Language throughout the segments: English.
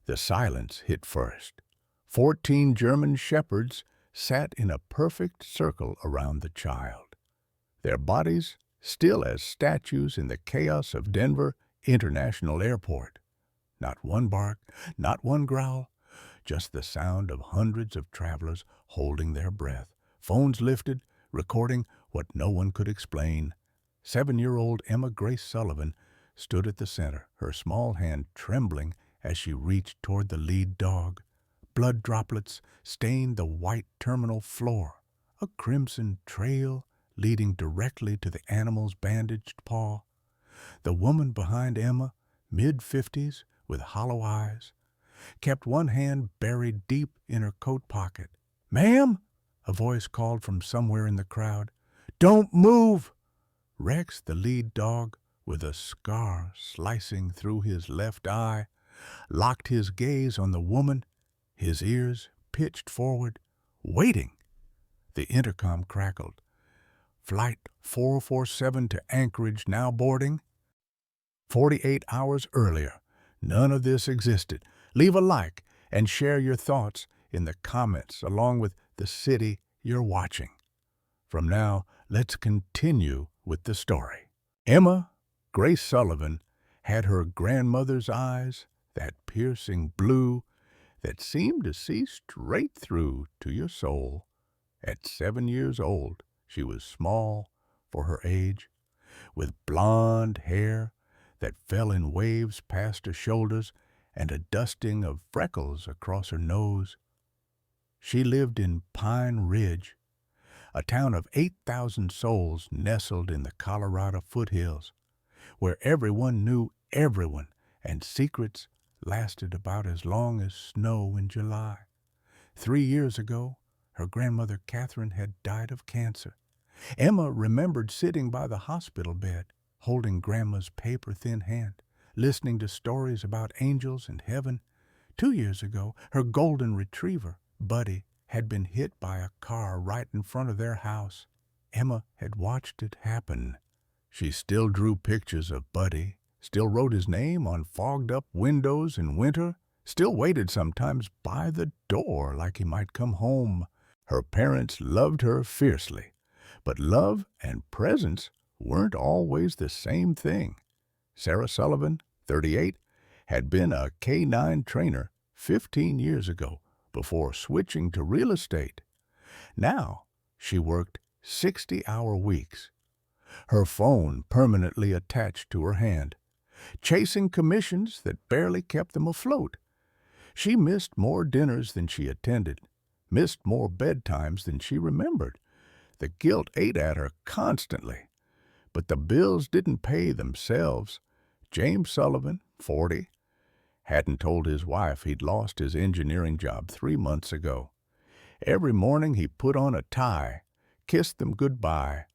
The silence hit first. 14 German shepherds sat in a perfect circle around the child, their bodies still as statues in the chaos of Denver International Airport. Not one bark, not one growl, just the sound of hundreds of travelers holding their breath, phones lifted, recording what no one could explain. 7-year-old Emma Grace Sullivan stood at the center, her small hand trembling as she reached toward the lead dog. Blood droplets stained the white terminal floor, a crimson trail leading directly to the animal's bandaged paw. The woman behind Emma, mid-50s, with hollow eyes, kept one hand buried deep in her coat pocket. "Ma'am," a voice called from somewhere in the crowd. "Don't move!" Rex, the lead dog, with a scar slicing through his left eye, locked his gaze on the woman, his ears pitched forward, waiting. The intercom crackled. "Flight 447 to Anchorage now boarding." 48 hours earlier, none of this existed. Leave a like and share your thoughts in the comments along with the city you're watching. From now, let's continue with the story. Emma Grace Sullivan had her grandmother's eyes, that piercing blue that seemed to see straight through to your soul. At 7 years old, she was small for her age, with blonde hair that fell in waves past her shoulders and a dusting of freckles across her nose. She lived in Pine Ridge, a town of 8,000 souls nestled in the Colorado foothills, where everyone knew everyone and secrets lasted about as long as snow in July. 3 years ago, her grandmother Catherine had died of cancer. Emma remembered sitting by the hospital bed, holding Grandma's paper-thin hand, listening to stories about angels and heaven. 2 years ago, her golden retriever, Buddy, had been hit by a car right in front of their house. Emma had watched it happen. She still drew pictures of Buddy, still wrote his name on fogged-up windows in winter, still waited sometimes by the door like he might come home. Her parents loved her fiercely, but love and presence weren't always the same thing. Sarah Sullivan, 38, had been a K-9 trainer 15 years ago before switching to real estate. Now she worked 60-hour weeks, her phone permanently attached to her hand, chasing commissions that barely kept them afloat. She missed more dinners than she attended, missed more bedtimes than she remembered. The guilt ate at her constantly. But the bills didn't pay themselves. James Sullivan, 40, hadn't told his wife he'd lost his engineering job 3 months ago. Every morning he put on a tie, kissed them goodbye,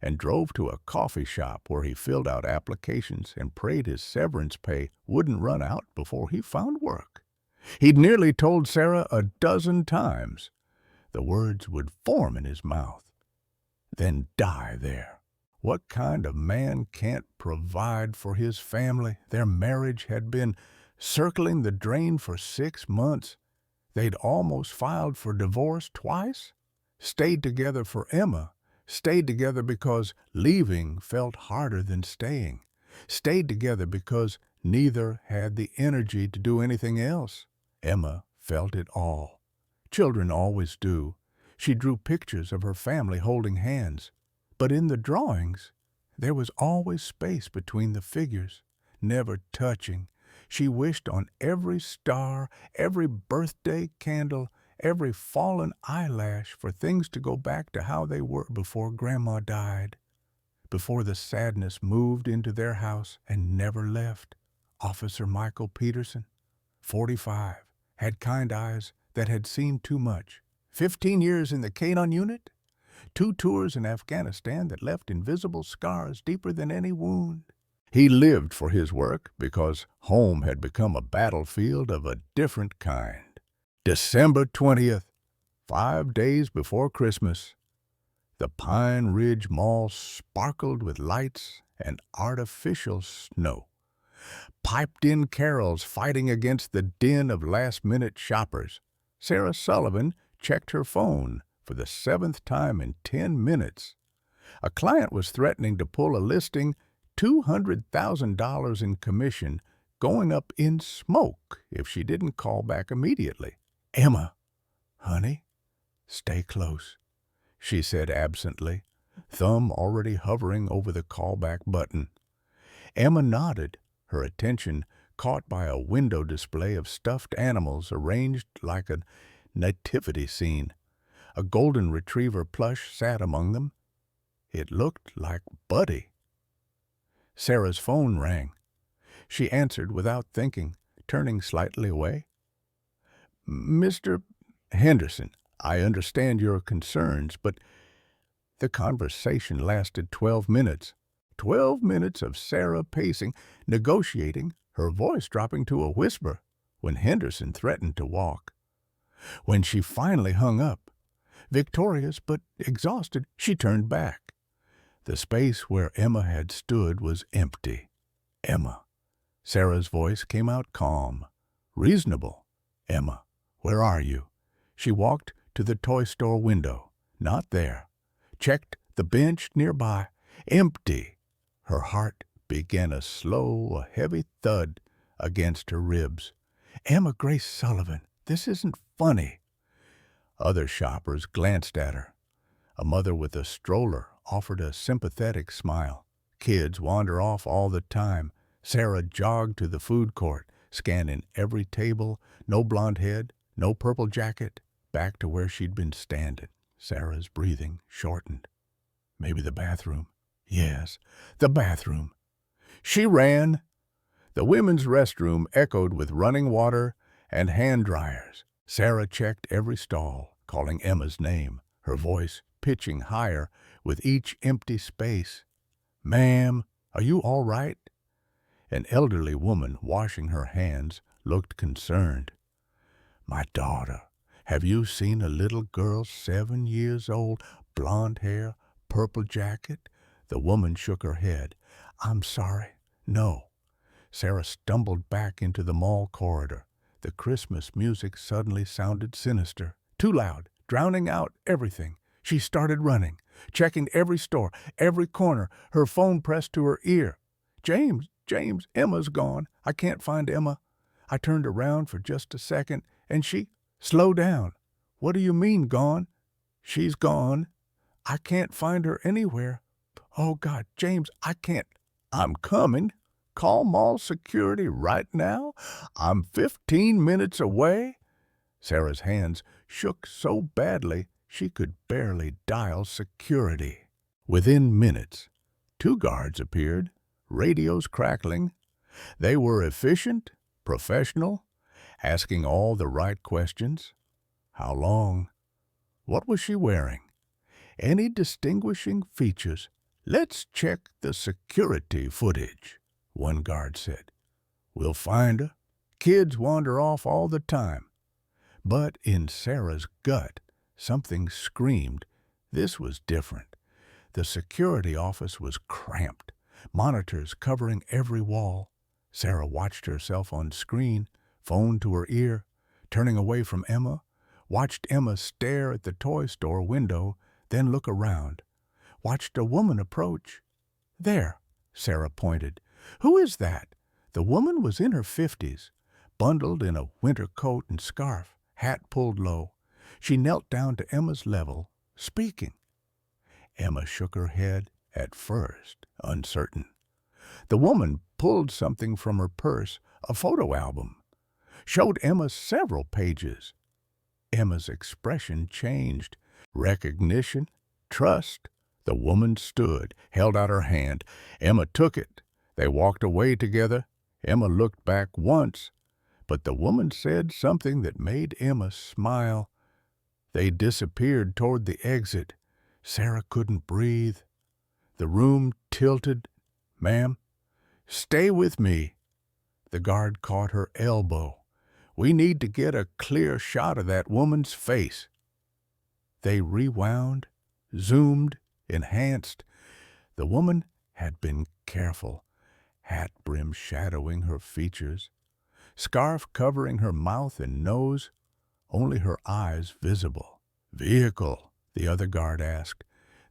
and drove to a coffee shop where he filled out applications and prayed his severance pay wouldn't run out before he found work. He'd nearly told Sarah a dozen times. The words would form in his mouth, then die there. What kind of man can't provide for his family? Their marriage had been circling the drain for 6 months. They'd almost filed for divorce twice. Stayed together for Emma. Stayed together because leaving felt harder than staying. Stayed together because neither had the energy to do anything else. Emma felt it all. Children always do. She drew pictures of her family holding hands. But in the drawings, there was always space between the figures, never touching. She wished on every star, every birthday candle, every fallen eyelash for things to go back to how they were before Grandma died, before the sadness moved into their house and never left. Officer Michael Peterson, 45, had kind eyes that had seen too much. 15 years in the K-9 unit, 2 tours in Afghanistan that left invisible scars deeper than any wound. He lived for his work because home had become a battlefield of a different kind. December 20th, 5 days before Christmas, the Pine Ridge Mall sparkled with lights and artificial snow. piped-in carols fighting against the din of last-minute shoppers. Sarah Sullivan checked her phone for the 7th time in 10 minutes. A client was threatening to pull a listing, $200,000 in commission, going up in smoke if she didn't call back immediately. "Emma, honey, stay close," she said absently, thumb already hovering over the callback button. Emma nodded, her attention caught by a window display of stuffed animals arranged like a nativity scene. A golden retriever plush sat among them. It looked like Buddy. Sarah's phone rang. She answered without thinking, turning slightly away. "Mr. Henderson, I understand your concerns, but—" The conversation lasted 12 minutes. 12 minutes of Sarah pacing, negotiating, her voice dropping to a whisper when Henderson threatened to walk. When she finally hung up, victorious but exhausted, she turned back. The space where Emma had stood was empty. "Emma." Sarah's voice came out calm, reasonable. "Emma, where are you?" She walked to the toy store window. Not there. Checked the bench nearby. Empty. Her heart began a slow, a heavy thud against her ribs. "Emma Grace Sullivan, this isn't funny." Other shoppers glanced at her. A mother with a stroller offered a sympathetic smile. Kids wander off all the time. Sarah jogged to the food court, scanning every table, no blonde head, no purple jacket, back to where she'd been standing. Sarah's breathing shortened. Maybe the bathroom. Yes, the bathroom. She ran. The women's restroom echoed with running water and hand dryers. Sarah checked every stall, calling Emma's name, her voice pitching higher with each empty space. "Ma'am, are you all right?" An elderly woman washing her hands looked concerned. "My daughter, have you seen a little girl 7 years old, blonde hair, purple jacket?" The woman shook her head. "I'm sorry, no." Sarah stumbled back into the mall corridor. The Christmas music suddenly sounded sinister, too loud, drowning out everything. She started running, checking every store, every corner, her phone pressed to her ear. James, Emma's gone. I can't find Emma." I turned around for just a second, and she— "Slow down. What do you mean, gone?" "She's gone. I can't find her anywhere. Oh, God, James, I can't." "I'm coming. Call mall security right now. I'm 15 minutes away." Sarah's hands shook so badly she could barely dial security. Within minutes, 2 guards appeared, radios crackling. They were efficient, professional, asking all the right questions. How long? What was she wearing? Any distinguishing features? "Let's check the security footage," one guard said. "We'll find her. Kids wander off all the time." But in Sarah's gut, something screamed. This was different. The security office was cramped, monitors covering every wall. Sarah watched herself on screen, phone to her ear, turning away from Emma, watched Emma stare at the toy store window, then look around, watched a woman approach. "There," Sarah pointed. "Who is that?" The woman was in her 50s, bundled in a winter coat and scarf, hat pulled low. She knelt down to Emma's level, speaking. Emma shook her head, at first uncertain. The woman pulled something from her purse, a photo album, showed Emma several pages. Emma's expression changed. Recognition, trust. The woman stood, held out her hand. Emma took it. They walked away together. Emma looked back once, but the woman said something that made Emma smile. They disappeared toward the exit. Sarah couldn't breathe. The room tilted. "Ma'am, stay with me." The guard caught her elbow. "We need to get a clear shot of that woman's face." They rewound, zoomed, enhanced. The woman had been careful, hat brim shadowing her features, scarf covering her mouth and nose, only her eyes visible. "Vehicle?" the other guard asked.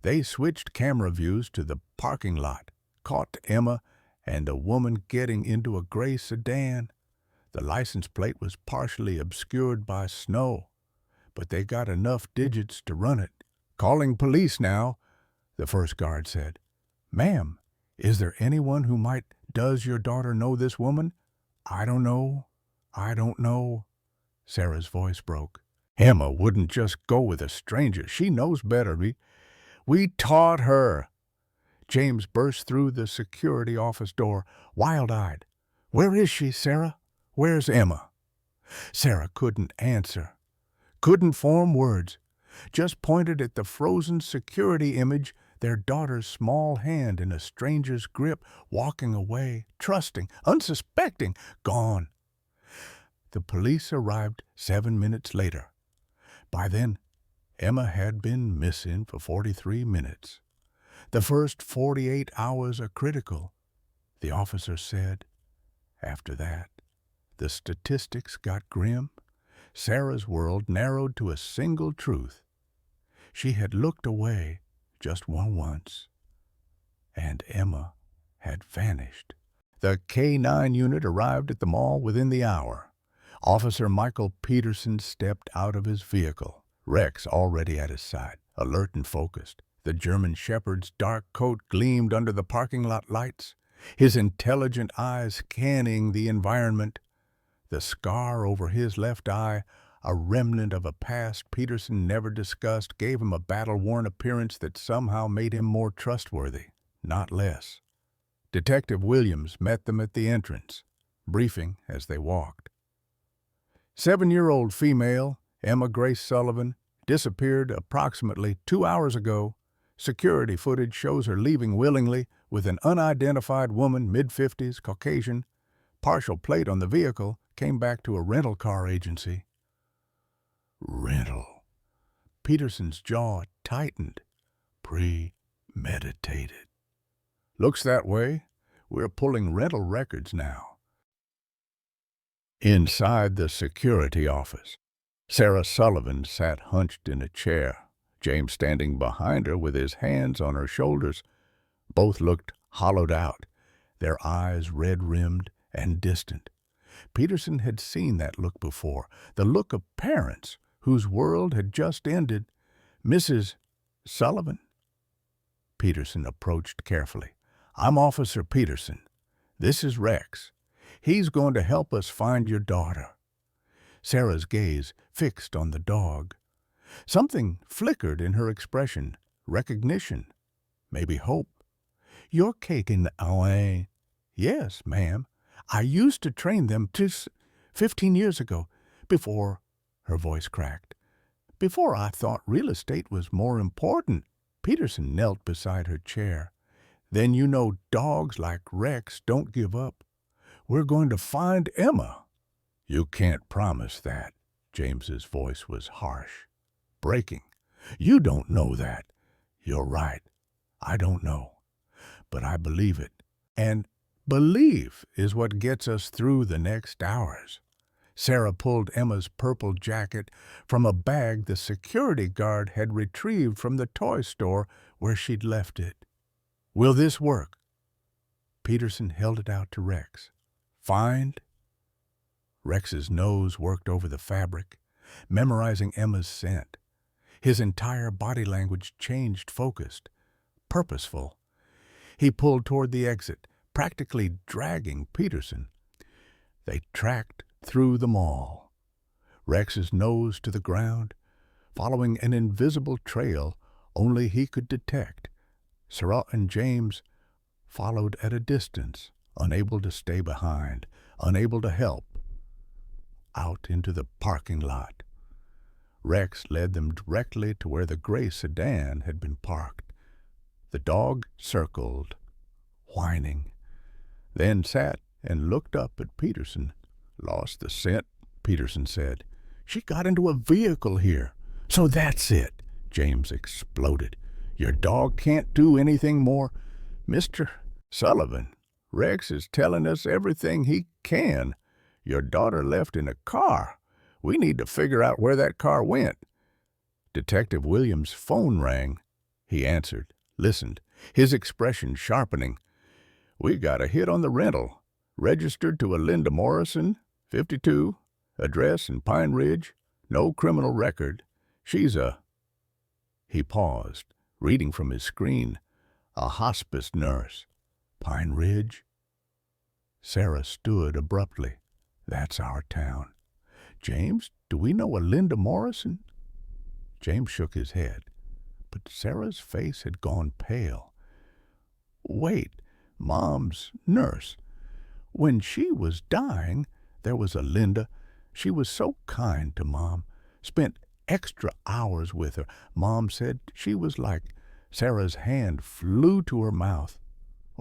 They switched camera views to the parking lot, caught Emma and a woman getting into a gray sedan. The license plate was partially obscured by snow, but they got enough digits to run it. "Calling police now," the first guard said. "Ma'am, is there anyone who might... Does your daughter know this woman?" I don't know. Sarah's voice broke. "Emma wouldn't just go with a stranger. She knows better. We taught her." James burst through the security office door, wild-eyed. "Where is she, Sarah? Where's Emma?" Sarah couldn't answer, couldn't form words, just pointed at the frozen security image, their daughter's small hand in a stranger's grip, walking away, trusting, unsuspecting, gone. The police arrived 7 minutes later. By then, Emma had been missing for 43 minutes. The first 48 hours are critical, the officer said. After that, the statistics got grim. Sarah's world narrowed to a single truth. She had looked away just once, and Emma had vanished. The K-9 unit arrived at the mall within the hour. Officer Michael Peterson stepped out of his vehicle, Rex already at his side, alert and focused. The German Shepherd's dark coat gleamed under the parking lot lights, his intelligent eyes scanning the environment. The scar over his left eye, a remnant of a past Peterson never discussed, gave him a battle-worn appearance that somehow made him more trustworthy, not less. Detective Williams met them at the entrance, briefing as they walked. 7-year-old female, Emma Grace Sullivan, disappeared approximately 2 hours ago. Security footage shows her leaving willingly with an unidentified woman, mid-50s, Caucasian. Partial plate on the vehicle came back to a rental car agency. Rental. Peterson's jaw tightened. Premeditated. Looks that way. We're pulling rental records now. Inside the security office, Sarah Sullivan sat hunched in a chair, James standing behind her with his hands on her shoulders. Both looked hollowed out, their eyes red-rimmed and distant. Peterson had seen that look before, the look of parents whose world had just ended. "Mrs. Sullivan?" Peterson approached carefully. "I'm Officer Peterson. This is Rex. He's going to help us find your daughter." Sarah's gaze fixed on the dog. Something flickered in her expression, recognition, maybe hope. "You're taking away." "Yes, ma'am. I used to train them 15 years ago, before," her voice cracked, "before I thought real estate was more important." Peterson knelt beside her chair. "Then you know dogs like Rex don't give up. We're going to find Emma." "You can't promise that." James's voice was harsh, breaking. "You don't know that." "You're right. I don't know. But I believe it. And belief is what gets us through the next hours." Sarah pulled Emma's purple jacket from a bag the security guard had retrieved from the toy store where she'd left it. "Will this work?" Peterson held it out to Rex. "Find?" Rex's nose worked over the fabric, memorizing Emma's scent. His entire body language changed, focused, purposeful. He pulled toward the exit, practically dragging Peterson. They tracked through the mall, Rex's nose to the ground, following an invisible trail only he could detect. Sarah and James followed at a distance, unable to stay behind, unable to help. Out into the parking lot. Rex led them directly to where the gray sedan had been parked. The dog circled, whining, then sat and looked up at Peterson. "Lost the scent," Peterson said. "She got into a vehicle here." "So that's it," James exploded. "Your dog can't do anything more." "Mr. Sullivan," Rex is telling us everything he can. Your daughter left in a car. We need to figure out where that car went." Detective Williams' phone rang. He answered, listened, his expression sharpening. "We got a hit on the rental. Registered to a Linda Morrison, 52, address in Pine Ridge, no criminal record. She's a—" He paused, reading from his screen. "A hospice nurse. Pine Ridge?" Sarah stood abruptly. "That's our town. James, do we know a Linda Morrison?" James shook his head, but Sarah's face had gone pale. "Wait, Mom's nurse. When she was dying, there was a Linda. She was so kind to Mom. Spent extra hours with her. Mom said she was like—" Sarah's hand flew to her mouth.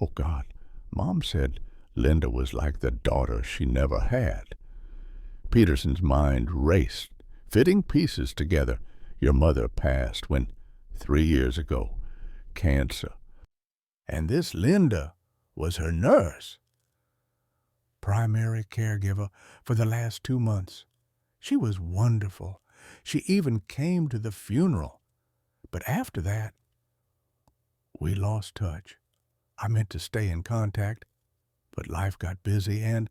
"Oh, God." Mom said Linda was like the daughter she never had. Peterson's mind raced, fitting pieces together. Your mother passed when, 3 years ago, cancer. And this Linda was her nurse. Primary caregiver for the last 2 months. She was wonderful. She even came to the funeral. But after that, we lost touch. I meant to stay in contact, but life got busy and—"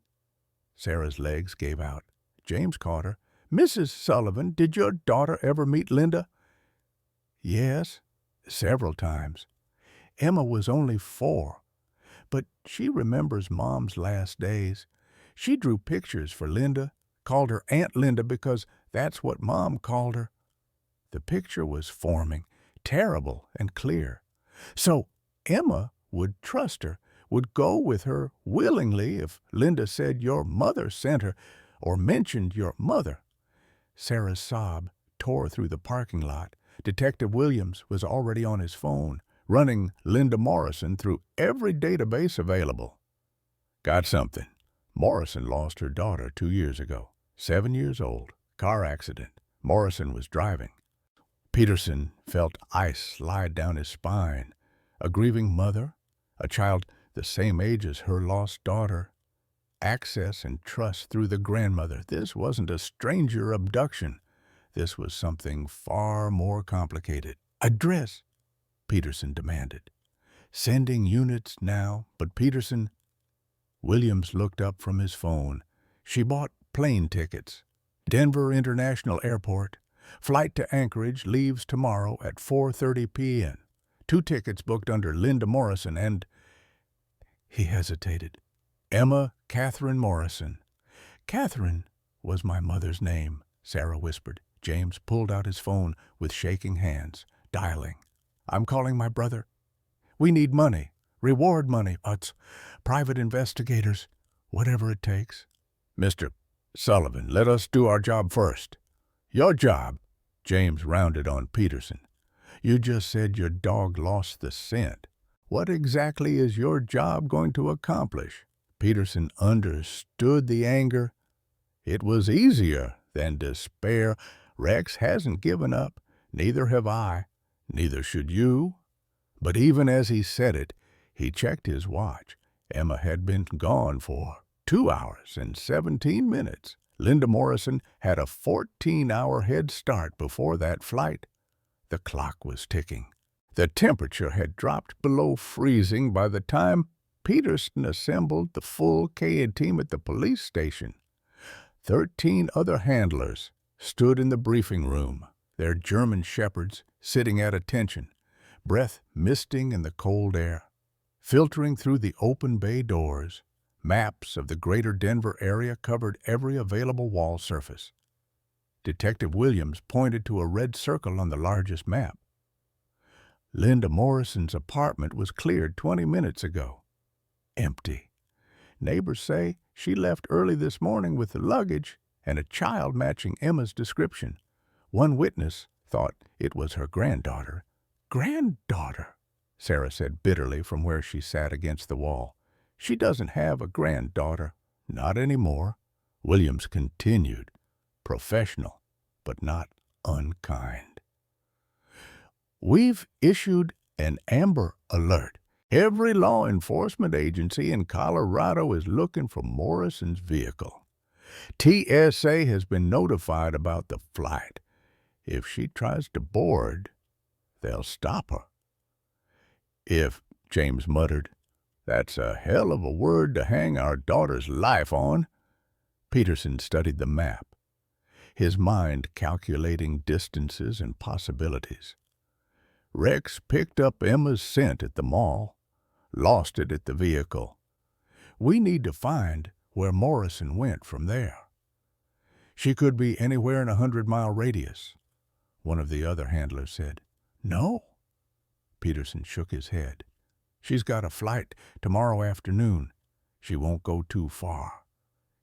Sarah's legs gave out. James caught her. "Mrs. Sullivan, did your daughter ever meet Linda?" "Yes, several times. Emma was only 4, but she remembers Mom's last days. She drew pictures for Linda, called her Aunt Linda because that's what Mom called her. The picture was forming, terrible and clear. So Emma would trust her, would go with her willingly if Linda said your mother sent her or mentioned your mother." Sarah's sob tore through the parking lot. Detective Williams was already on his phone, running Linda Morrison through every database available. "Got something. Morrison lost her daughter 2 years ago. 7 years old. Car accident. Morrison was driving." Peterson felt ice slide down his spine. A grieving mother, a child the same age as her lost daughter, access and trust through the grandmother. This wasn't a stranger abduction. This was something far more complicated. "Address," Peterson demanded. "Sending units now, but Peterson—" Williams looked up from his phone. "She bought plane tickets. Denver International Airport. Flight to Anchorage leaves tomorrow at 4:30 p.m. 2 tickets booked under Linda Morrison and—" He hesitated. "Emma Catherine Morrison." "Catherine was my mother's name," Sarah whispered. James pulled out his phone with shaking hands, dialing. "I'm calling my brother. We need money. Reward money. It's private investigators. Whatever it takes." "Mr. Sullivan, let us do our job first." "Your job?" James rounded on Peterson. "You just said your dog lost the scent. What exactly is your job going to accomplish?" Peterson understood the anger. It was easier than despair. Rex hasn't given up. Neither have I. Neither should you. But even as he said it, he checked his watch. Emma had been gone for 2 hours and 17 minutes. Linda Morrison had a 14-hour head start before that flight. The clock was ticking. The temperature had dropped below freezing by the time Peterson assembled the full K team at the police station. 13 other handlers stood in the briefing room, their German shepherds sitting at attention, breath misting in the cold air. Filtering through the open bay doors, maps of the greater Denver area covered every available wall surface. Detective Williams pointed to a red circle on the largest map. Linda Morrison's apartment was cleared 20 minutes ago. Empty. Neighbors say she left early this morning with the luggage and a child matching Emma's description. One witness thought it was her granddaughter. "Granddaughter," Sarah said bitterly from where she sat against the wall. "She doesn't have a granddaughter. Not anymore." Williams continued, professional, but not unkind. "We've issued an Amber Alert. Every law enforcement agency in Colorado is looking for Morrison's vehicle. TSA has been notified about the flight. If she tries to board, they'll stop her. If, James muttered, that's a hell of a word to hang our daughter's life on. Peterson studied the map, his mind calculating distances and possibilities. Rex picked up Emma's scent at the mall, lost it at the vehicle. We need to find where Morrison went from there. She could be anywhere in a 100-mile radius, one of the other handlers said. No. Peterson shook his head. She's got a flight tomorrow afternoon. She won't go too far.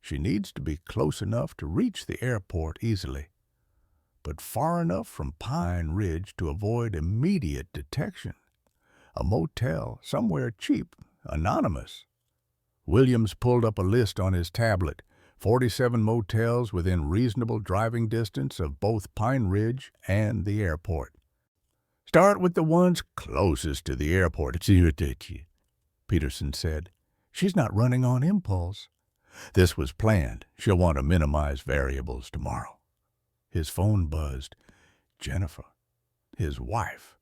She needs to be close enough to reach the airport easily, but far enough from Pine Ridge to avoid immediate detection. A motel somewhere cheap, anonymous. Williams pulled up a list on his tablet, 47 motels within reasonable driving distance of both Pine Ridge and the airport. Start with the ones closest to the airport, Peterson said. She's not running on impulse. This was planned. She'll want to minimize variables tomorrow. His phone buzzed. Jennifer, his wife.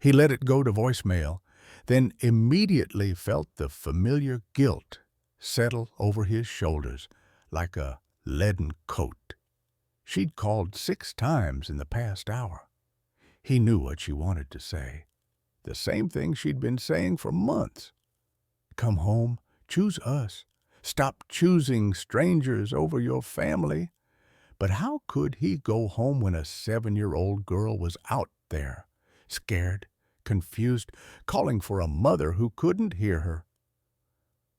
He let it go to voicemail, then immediately felt the familiar guilt settle over his shoulders like a leaden coat. She'd called 6 times in the past hour. He knew what she wanted to say. The same thing she'd been saying for months. Come home, choose us. Stop choosing strangers over your family. But how could he go home when a 7-year-old girl was out there, scared, confused, calling for a mother who couldn't hear her?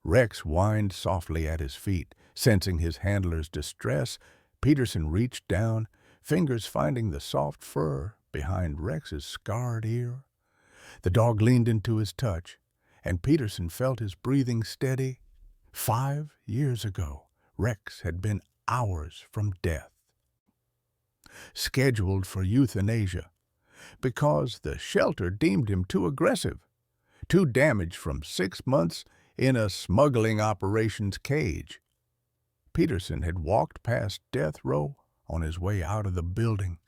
Rex whined softly at his feet. Sensing his handler's distress, Peterson reached down, fingers finding the soft fur behind Rex's scarred ear. The dog leaned into his touch, and Peterson felt his breathing steady. 5 years ago, Rex had been hours from death, scheduled for euthanasia, because the shelter deemed him too aggressive, too damaged from 6 months in a smuggling operations cage. Peterson had walked past death row on his way out of the building,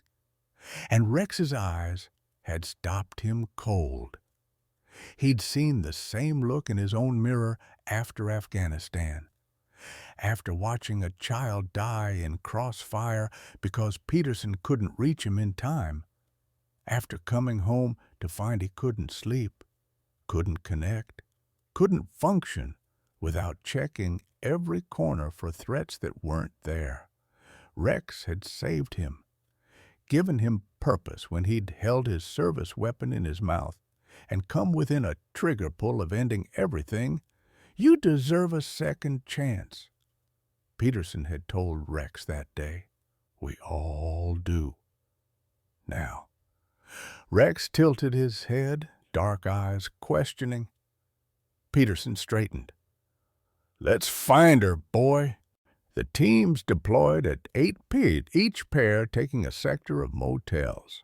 and Rex's eyes had stopped him cold. He'd seen the same look in his own mirror after Afghanistan, after watching a child die in crossfire because Peterson couldn't reach him in time, after coming home to find he couldn't sleep, couldn't connect, couldn't function without checking every corner for threats that weren't there. Rex had saved him, given him purpose when he'd held his service weapon in his mouth and come within a trigger pull of ending everything. You deserve a second chance. Peterson had told Rex that day. We all do. Now, Rex tilted his head, dark eyes questioning. Peterson straightened. Let's find her, boy. The teams deployed at 8 p.m., each pair taking a sector of motels.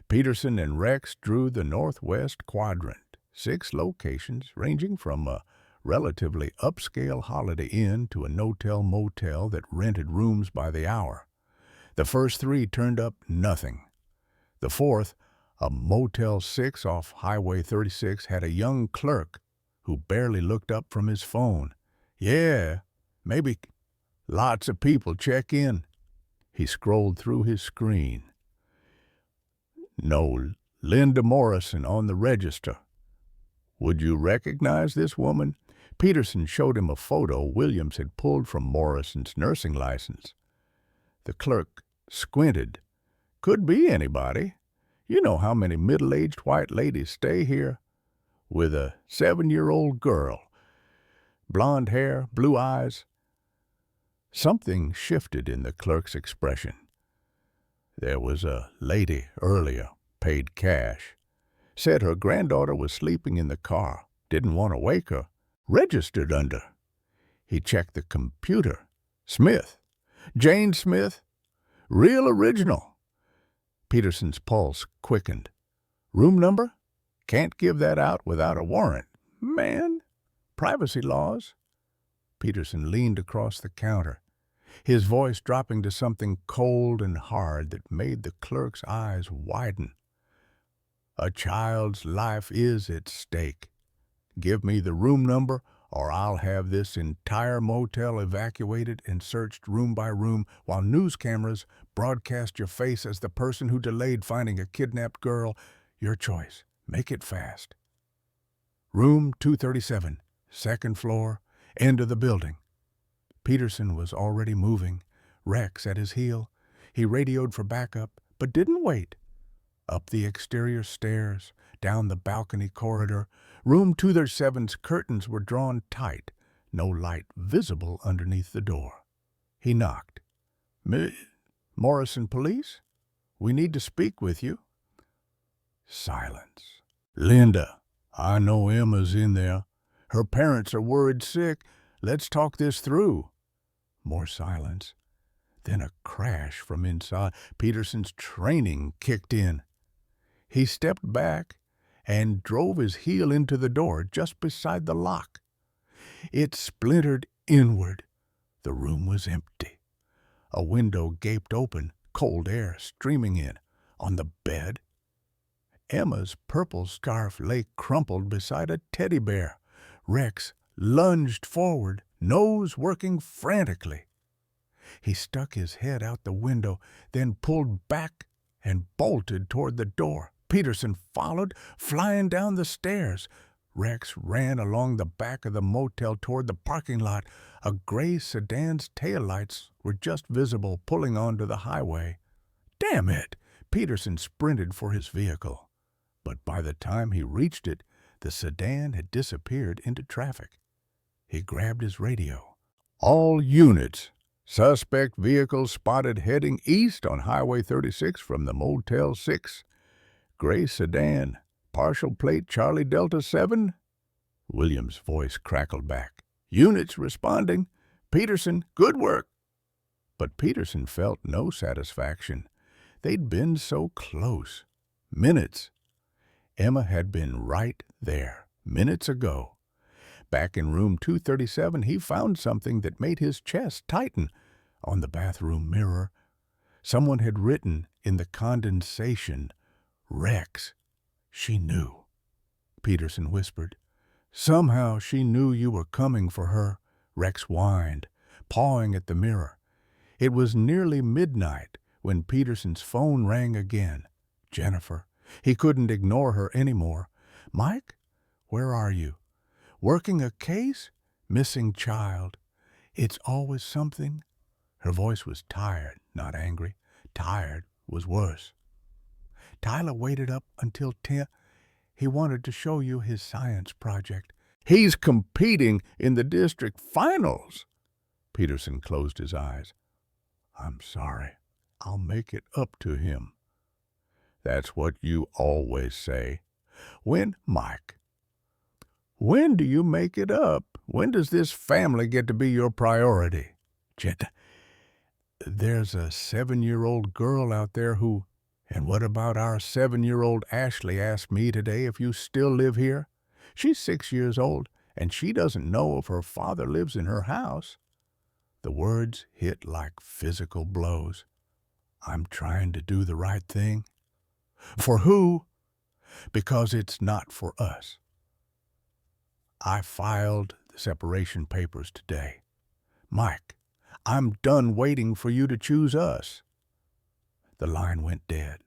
Peterson and Rex drew the northwest quadrant, 6 locations ranging from a relatively upscale Holiday Inn to a no-tell motel that rented rooms by the hour. The first 3 turned up nothing. The fourth, a Motel 6 off Highway 36, had a young clerk who barely looked up from his phone. Yeah, maybe lots of people check in. He scrolled through his screen. No, Linda Morrison on the register. Would you recognize this woman? Peterson showed him a photo Williams had pulled from Morrison's nursing license. The clerk squinted. Could be anybody. You know how many middle-aged white ladies stay here with a 7-year-old girl. Blonde hair, blue eyes. Something shifted in the clerk's expression. There was a lady earlier, paid cash. Said her granddaughter was sleeping in the car, didn't want to wake her. Registered under. He checked the computer. Smith. Jane Smith. Real original. Peterson's pulse quickened. Room number? Can't give that out without a warrant. Man, privacy laws. Peterson leaned across the counter, his voice dropping to something cold and hard that made the clerk's eyes widen. A child's life is at stake. Give me the room number, or I'll have this entire motel evacuated and searched room by room while news cameras broadcast your face as the person who delayed finding a kidnapped girl. Your choice. Make it fast. Room 237, second floor, end of the building. Peterson was already moving, Rex at his heel. He radioed for backup, but didn't wait. Up the exterior stairs, down the balcony corridor, room 237's curtains were drawn tight, no light visible underneath the door. He knocked. Morrison Police? We need to speak with you. Silence. Linda, I know Emma's in there. Her parents are worried sick. Let's talk this through. More silence. Then a crash from inside. Peterson's training kicked in. He stepped back and drove his heel into the door just beside the lock. It splintered inward. The room was empty. A window gaped open, cold air streaming in. On the bed, Emma's purple scarf lay crumpled beside a teddy bear. Rex lunged forward, nose working frantically. He stuck his head out the window, then pulled back and bolted toward the door. Peterson followed, flying down the stairs. Rex ran along the back of the motel toward the parking lot. A gray sedan's taillights were just visible, pulling onto the highway. Damn it! Peterson sprinted for his vehicle. But by the time he reached it, the sedan had disappeared into traffic. He grabbed his radio. All units. Suspect vehicle spotted heading east on Highway 36 from the Motel 6. Gray sedan. Partial plate Charlie Delta 7? Williams' voice crackled back. Units responding. Peterson, good work. But Peterson felt no satisfaction. They'd been so close. Minutes. Emma had been right there, minutes ago. Back in room 237, he found something that made his chest tighten. On the bathroom mirror, someone had written in the condensation, Rex. She knew. Peterson whispered. Somehow she knew you were coming for her, Rex whined, pawing at the mirror. It was nearly midnight when Peterson's phone rang again. Jennifer. He couldn't ignore her anymore. Mike, where are you? Working a case? Missing child. It's always something. Her voice was tired, not angry. Tired was worse. Tyler waited up until 10. He wanted to show you his science project. He's competing in the district finals. Peterson closed his eyes. I'm sorry. I'll make it up to him. That's what you always say. When, Mike? When do you make it up? When does this family get to be your priority? There's a 7-year-old girl out there who... And what about our 7-year-old Ashley asked me today if you still live here? She's 6 years old, and she doesn't know if her father lives in her house. The words hit like physical blows. I'm trying to do the right thing. For who? Because it's not for us. I filed the separation papers today. Mike, I'm done waiting for you to choose us. The line went dead.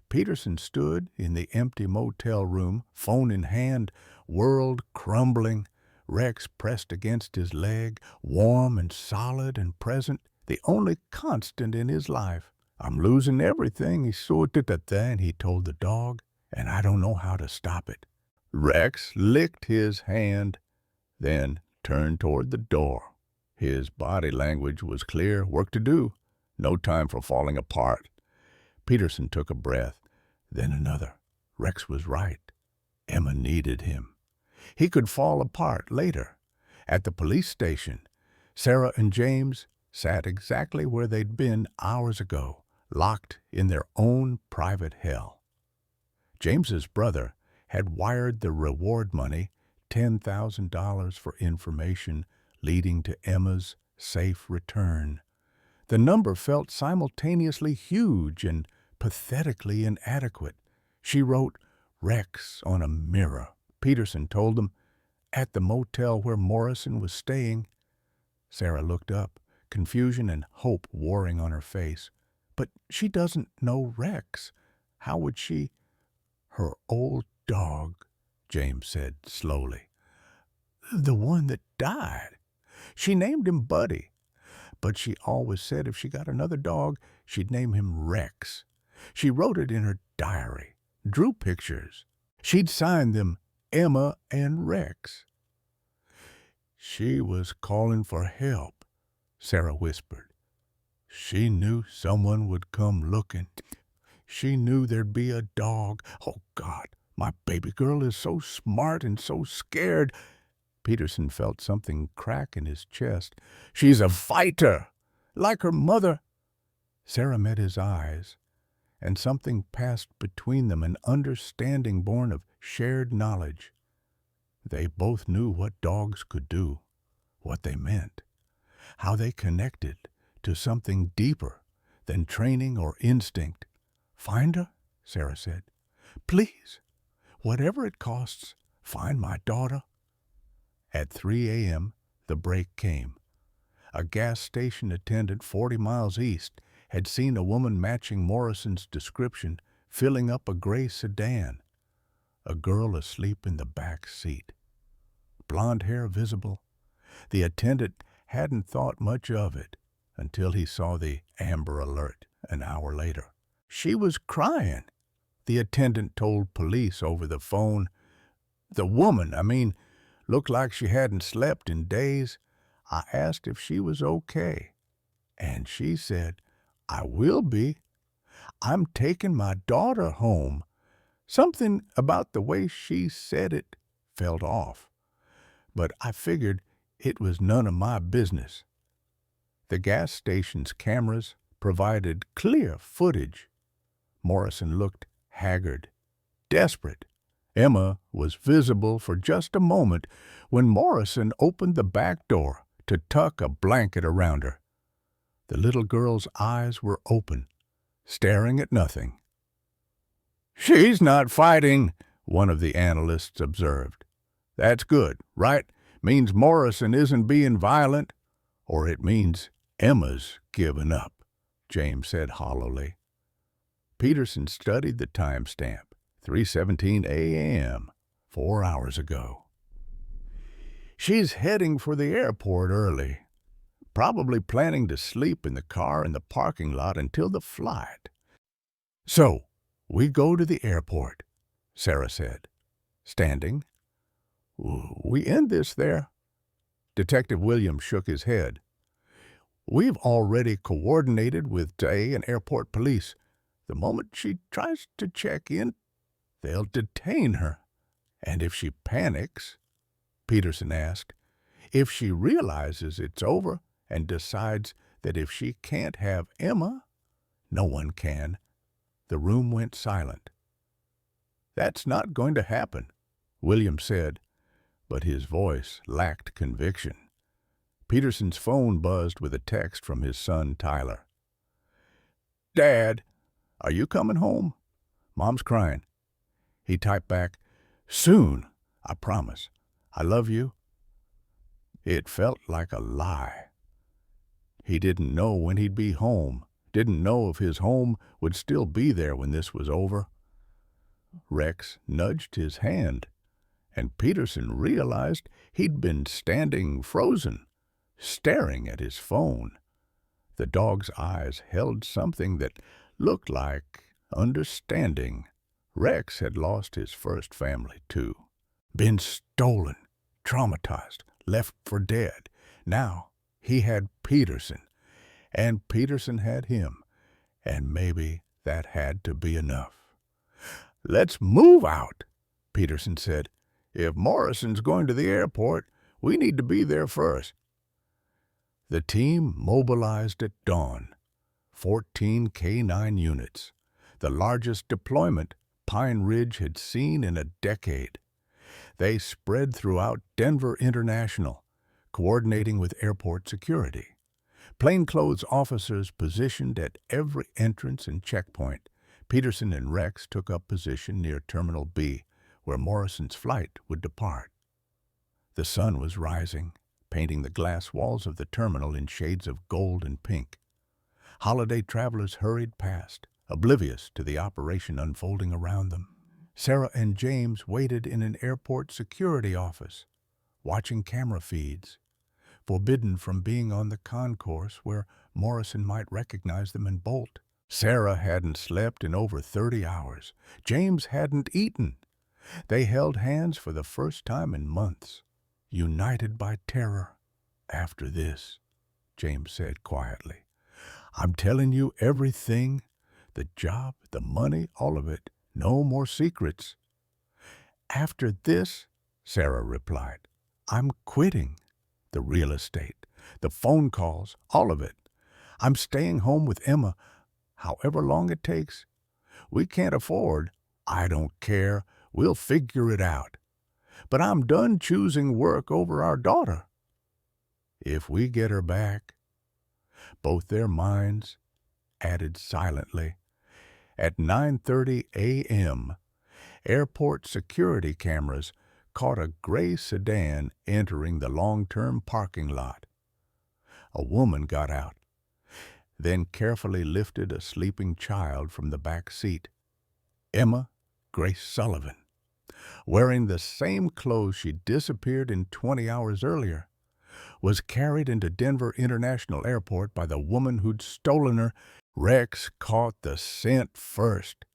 Peterson stood in the empty motel room, phone in hand, world crumbling, Rex pressed against his leg, warm and solid and present, the only constant in his life. I'm losing everything, he sorted at that, and he told the dog, and I don't know how to stop it. Rex licked his hand, then turned toward the door. His body language was clear, work to do, no time for falling apart. Peterson took a breath, then another. Rex was right. Emma needed him. He could fall apart later. At the police station, Sarah and James sat exactly where they'd been hours ago, locked in their own private hell. James's brother had wired the reward money, $10,000 for information leading to Emma's safe return. The number felt simultaneously huge and pathetically inadequate. She wrote Rex on a mirror. Peterson told them, at the motel where Morrison was staying. Sarah looked up, confusion and hope warring on her face. But she doesn't know Rex. How would she? Her old dog, James said slowly. The one that died. She named him Buddy. But she always said if she got another dog, she'd name him Rex. She wrote it in her diary, drew pictures. She'd sign them Emma and Rex. She was calling for help, Sarah whispered. She knew someone would come looking. She knew there'd be a dog. Oh, God, my baby girl is so smart and so scared. Peterson felt something crack in his chest. She's a fighter, like her mother. Sarah met his eyes, and something passed between them, an understanding born of shared knowledge. They both knew what dogs could do, what they meant, how they connected to something deeper than training or instinct. Find her, Sarah said. Please, whatever it costs, find my daughter. At 3 a.m., the break came. A gas station attendant 40 miles east had seen a woman matching Morrison's description filling up a gray sedan, a girl asleep in the back seat. Blonde hair visible. The attendant hadn't thought much of it until he saw the Amber Alert an hour later. She was crying, the attendant told police over the phone. The woman, looked like she hadn't slept in days. I asked if she was okay, and she said, I will be. I'm taking my daughter home. Something about the way she said it felt off, but I figured it was none of my business. The gas station's cameras provided clear footage. Morrison looked haggard, desperate. Emma was visible for just a moment when Morrison opened the back door to tuck a blanket around her. The little girl's eyes were open, staring at nothing. She's not fighting, one of the analysts observed. That's good, right? Means Morrison isn't being violent, or it means Emma's given up, James said hollowly. Peterson studied the timestamp, 3:17 a.m., 4 hours ago. She's heading for the airport early, probably planning to sleep in the car in the parking lot until the flight. So, we go to the airport, Sarah said, standing. We end this there. Detective Williams shook his head. We've already coordinated with Day and airport police. The moment she tries to check in, they'll detain her. And if she panics, Peterson asked, if she realizes it's over and decides that if she can't have Emma, no one can. The room went silent. That's not going to happen, William said, but his voice lacked conviction. Peterson's phone buzzed with a text from his son, Tyler. Dad, are you coming home? Mom's crying. He typed back, soon, I promise. I love you. It felt like a lie. He didn't know when he'd be home, didn't know if his home would still be there when this was over. Rex nudged his hand, and Peterson realized he'd been standing frozen, staring at his phone. The dog's eyes held something that looked like understanding. Rex had lost his first family, too. Been stolen, traumatized, left for dead. Now he had Peterson, and Peterson had him, and maybe that had to be enough. Let's move out, Peterson said. If Morrison's going to the airport, we need to be there first. The team mobilized at dawn. 14 K-9 units, the largest deployment Pine Ridge had seen in a decade. They spread throughout Denver International, coordinating with airport security. Plainclothes officers positioned at every entrance and checkpoint. Peterson and Rex took up position near Terminal B, where Morrison's flight would depart. The sun was rising, painting the glass walls of the terminal in shades of gold and pink. Holiday travelers hurried past, oblivious to the operation unfolding around them. Sarah and James waited in an airport security office, watching camera feeds, forbidden from being on the concourse where Morrison might recognize them and bolt. Sarah hadn't slept in over 30 hours. James hadn't eaten. They held hands for the first time in months, united by terror. "After this," James said quietly, "I'm telling you everything, the job, the money, all of it. No more secrets." "After this," Sarah replied, "I'm quitting. The real estate, the phone calls, all of it. I'm staying home with Emma, however long it takes. We can't afford. I don't care. We'll figure it out. But I'm done choosing work over our daughter. If we get her back." Both their minds added silently. At 9:30 a.m., airport security cameras caught a gray sedan entering the long-term parking lot. A woman got out, then carefully lifted a sleeping child from the back seat. Emma Grace Sullivan, wearing the same clothes she disappeared in 20 hours earlier, was carried into Denver International Airport by the woman who'd stolen her. Rex caught the scent first.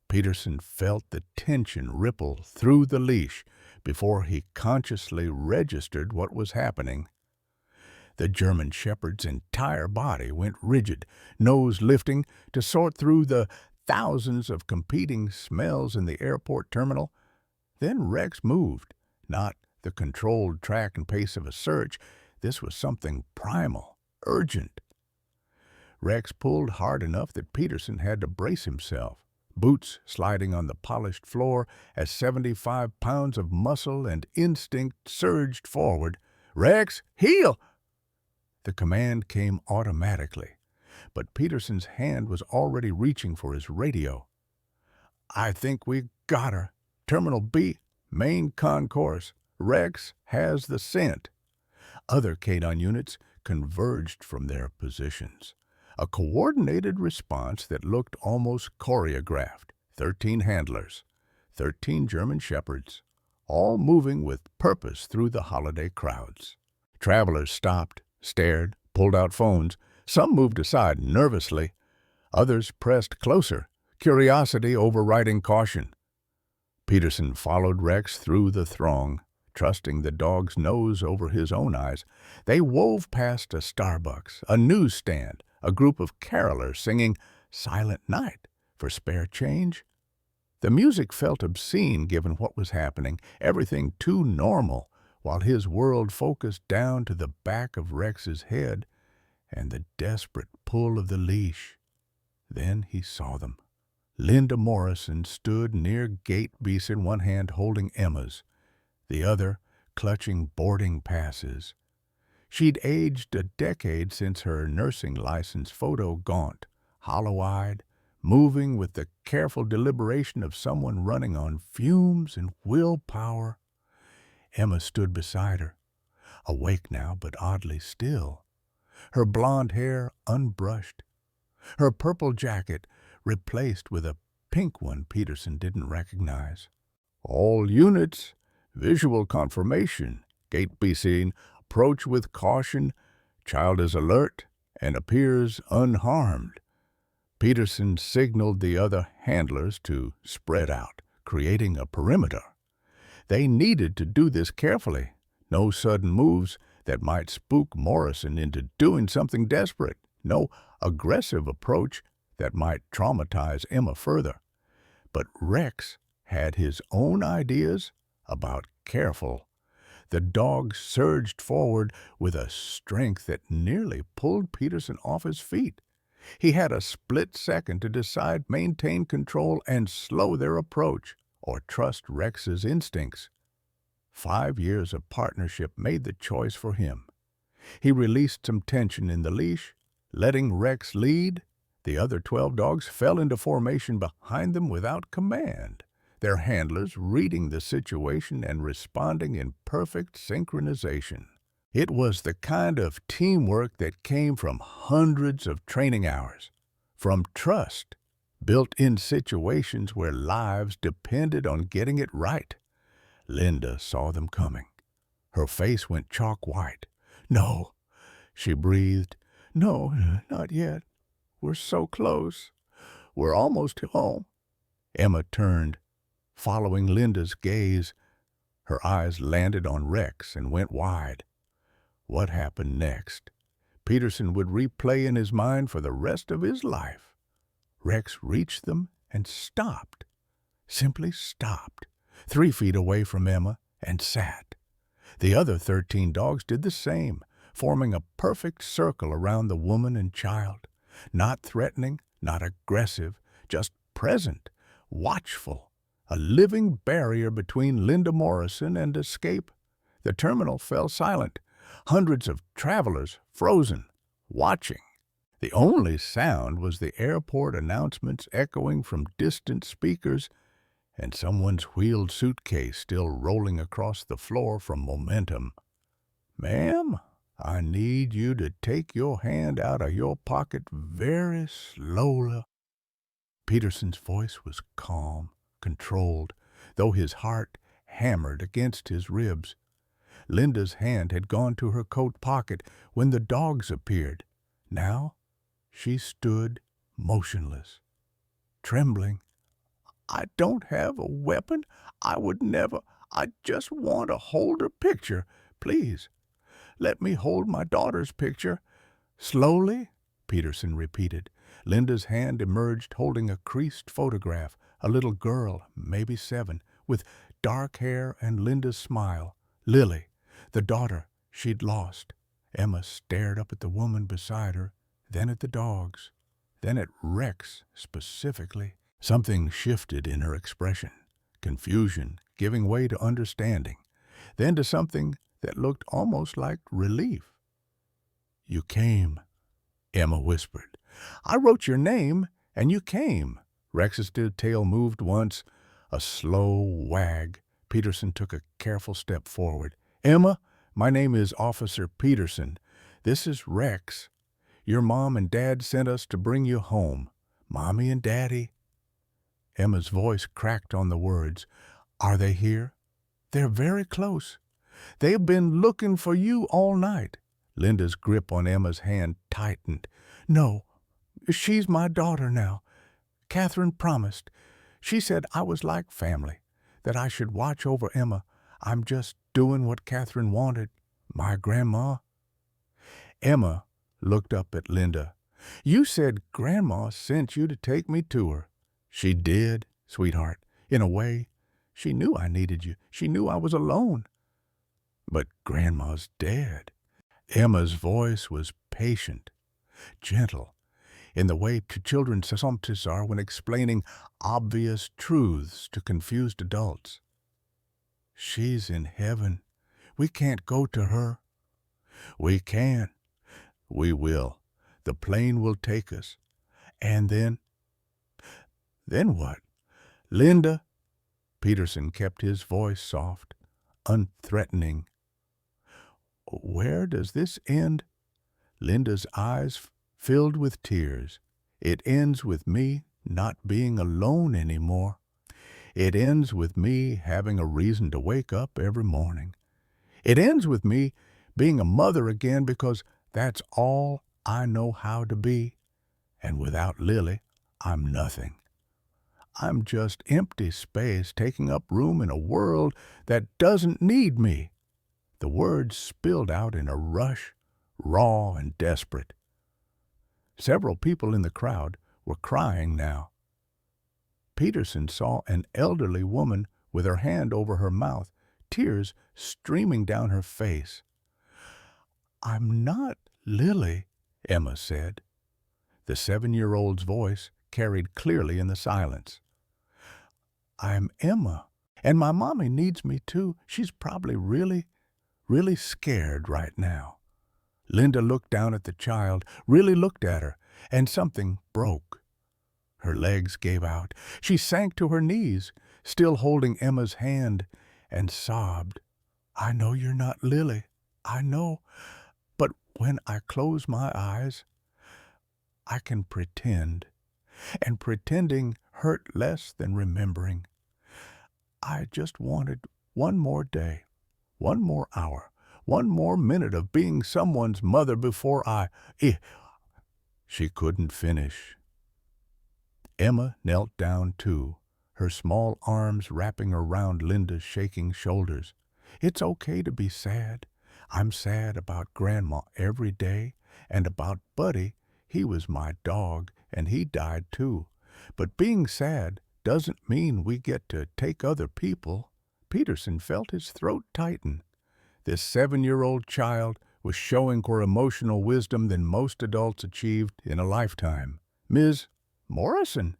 Peterson felt the tension ripple through the leash before he consciously registered what was happening. The German shepherd's entire body went rigid, nose lifting to sort through the thousands of competing smells in the airport terminal. Then Rex moved, not the controlled track and pace of a search. This was something primal, urgent. Rex pulled hard enough that Peterson had to brace himself, boots sliding on the polished floor as 75 pounds of muscle and instinct surged forward. "Rex, heel!" The command came automatically, but Peterson's hand was already reaching for his radio. "I think we got her. Terminal B, main concourse. Rex has the scent." Other K9 units converged from their positions. A coordinated response that looked almost choreographed. 13 handlers, 13 German shepherds, all moving with purpose through the holiday crowds. Travelers stopped, stared, pulled out phones. Some moved aside nervously. Others pressed closer, curiosity overriding caution. Peterson followed Rex through the throng, trusting the dog's nose over his own eyes. They wove past a Starbucks, a newsstand, a group of carolers singing "Silent Night" for spare change. The music felt obscene given what was happening, everything too normal, while his world focused down to the back of Rex's head and the desperate pull of the leash. Then he saw them. Linda Morrison stood near Gate Beeson, one hand holding Emma's, the other clutching boarding passes. She'd aged a decade since her nursing license, photo gaunt, hollow-eyed, moving with the careful deliberation of someone running on fumes and willpower. Emma stood beside her, awake now but oddly still, her blonde hair unbrushed, her purple jacket replaced with a pink one Peterson didn't recognize. "All units, visual confirmation. Gate be seen. Approach with caution. Child is alert and appears unharmed." Peterson signaled the other handlers to spread out, creating a perimeter. They needed to do this carefully. No sudden moves that might spook Morrison into doing something desperate. No aggressive approach that might traumatize Emma further. But Rex had his own ideas about careful. The dog surged forward with a strength that nearly pulled Peterson off his feet. He had a split second to decide, maintain control, and slow their approach, or trust Rex's instincts. 5 years of partnership made the choice for him. He released some tension in the leash, letting Rex lead. The other 12 dogs fell into formation behind them without command, their handlers reading the situation and responding in perfect synchronization. It was the kind of teamwork that came from hundreds of training hours, from trust, built in situations where lives depended on getting it right. Linda saw them coming. Her face went chalk white. "No," she breathed. "No, not yet. We're so close. We're almost home." Emma turned, following Linda's gaze. Her eyes landed on Rex and went wide. What happened next? Peterson would replay in his mind for the rest of his life. Rex reached them and stopped, simply stopped, 3 feet away from Emma, and sat. The other 13 dogs did the same, forming a perfect circle around the woman and child. Not threatening, not aggressive, just present, watchful, a living barrier between Linda Morrison and escape. The terminal fell silent. Hundreds of travelers frozen, watching. The only sound was the airport announcements echoing from distant speakers and someone's wheeled suitcase still rolling across the floor from momentum. "Ma'am, I need you to take your hand out of your pocket very slowly." Peterson's voice was calm, controlled, though his heart hammered against his ribs. Linda's hand had gone to her coat pocket when the dogs appeared. Now she stood motionless, trembling. "I don't have a weapon. I would never. I just want to hold her picture. Please, let me hold my daughter's picture." "Slowly," Peterson repeated. Linda's hand emerged holding a creased photograph, a little girl, maybe 7, with dark hair and Linda's smile. Lily, the daughter she'd lost. Emma stared up at the woman beside her, then at the dogs, then at Rex specifically. Something shifted in her expression, confusion giving way to understanding, then to something that looked almost like relief. "You came," Emma whispered. "I wrote your name, and you came." Rex's tail moved once, a slow wag. Peterson took a careful step forward. "Emma, my name is Officer Peterson. This is Rex. Your mom and dad sent us to bring you home. Mommy and Daddy." Emma's voice cracked on the words. "Are they here?" "They're very close. They've been looking for you all night." Linda's grip on Emma's hand tightened. "No, she's my daughter now. Catherine promised. She said I was like family, that I should watch over Emma. I'm just doing what Catherine wanted. My grandma." Emma looked up at Linda. "You said Grandma sent you to take me to her." "She did, sweetheart. In a way, she knew I needed you. She knew I was alone." "But Grandma's dead." Emma's voice was patient, gentle, in the way children sometimes are when explaining obvious truths to confused adults. "She's in heaven. We can't go to her." "We can. We will. The plane will take us. And then—" "Then what?" "Linda," Peterson kept his voice soft, unthreatening. "Where does this end?" Linda's eyes filled with tears. "It ends with me not being alone anymore. It ends with me having a reason to wake up every morning. It ends with me being a mother again because that's all I know how to be. And without Lily, I'm nothing. I'm just empty space taking up room in a world that doesn't need me." The words spilled out in a rush, raw and desperate. Several people in the crowd were crying now. Peterson saw an elderly woman with her hand over her mouth, tears streaming down her face. "I'm not Lily," Emma said. The 7-year-old's voice carried clearly in the silence. "I'm Emma, and my mommy needs me too. She's probably really scared right now." Linda looked down at the child, really looked at her, and something broke. Her legs gave out. She sank to her knees, still holding Emma's hand, and sobbed. "I know you're not Lily. I know. But when I close my eyes, I can pretend. And pretending hurt less than remembering. I just wanted one more day, one more hour, one more minute of being someone's mother before She couldn't finish. Emma knelt down too, her small arms wrapping around Linda's shaking shoulders. "It's okay to be sad. I'm sad about Grandma every day, and about Buddy. He was my dog, and he died too. But being sad doesn't mean we get to take other people." Peterson felt his throat tighten. This 7-year-old child was showing more emotional wisdom than most adults achieved in a lifetime. "Ms. Morrison,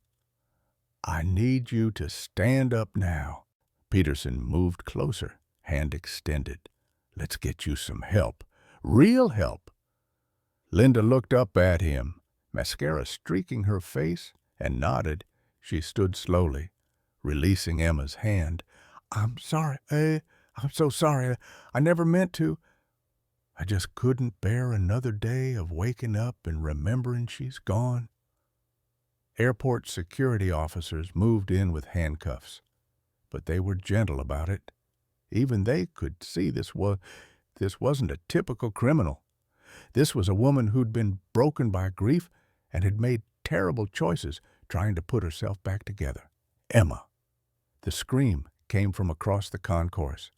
I need you to stand up now." Peterson moved closer, hand extended. "Let's get you some help. Real help." Linda looked up at him, mascara streaking her face, and nodded. She stood slowly, releasing Emma's hand. I'm so sorry. I never meant to. I just couldn't bear another day of waking up and remembering she's gone." Airport security officers moved in with handcuffs, but they were gentle about it. Even they could see this wasn't a typical criminal. This was a woman who'd been broken by grief and had made terrible choices trying to put herself back together. Emma. The scream came from across the concourse.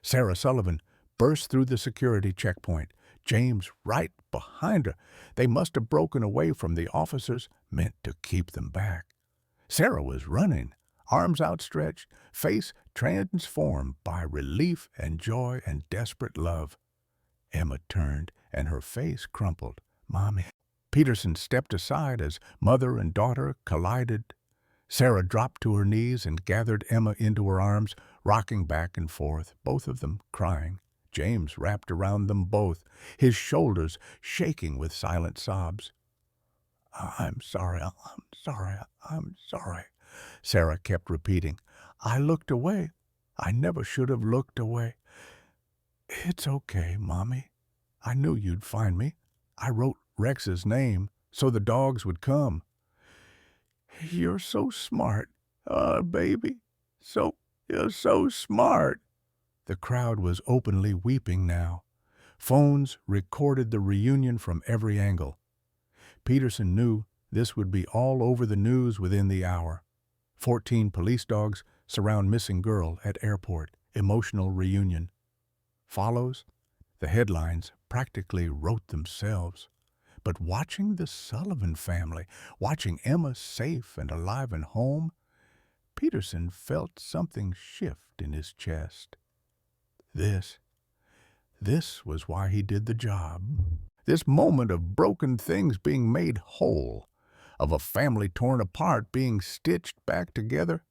Sarah Sullivan burst through the security checkpoint, James right behind her. They must have broken away from the officers meant to keep them back. Sarah was running, arms outstretched, face transformed by relief and joy and desperate love. Emma turned, and her face crumpled. "Mommy." Peterson stepped aside as mother and daughter collided. Sarah dropped to her knees and gathered Emma into her arms, rocking back and forth, both of them crying. James wrapped around them both, his shoulders shaking with silent sobs. I'm sorry, Sarah kept repeating. "I looked away. I never should have looked away." "It's okay, Mommy. I knew you'd find me. I wrote Rex's name so the dogs would come." "You're so smart, baby. You're so smart." The crowd was openly weeping now. Phones recorded the reunion from every angle. Peterson knew this would be all over the news within the hour. 14 police dogs surround missing girl at airport. Emotional reunion. Follows? The headlines practically wrote themselves. But watching the Sullivan family, watching Emma safe and alive and home, Peterson felt something shift in his chest. This was why he did the job. This moment of broken things being made whole, of a family torn apart being stitched back together.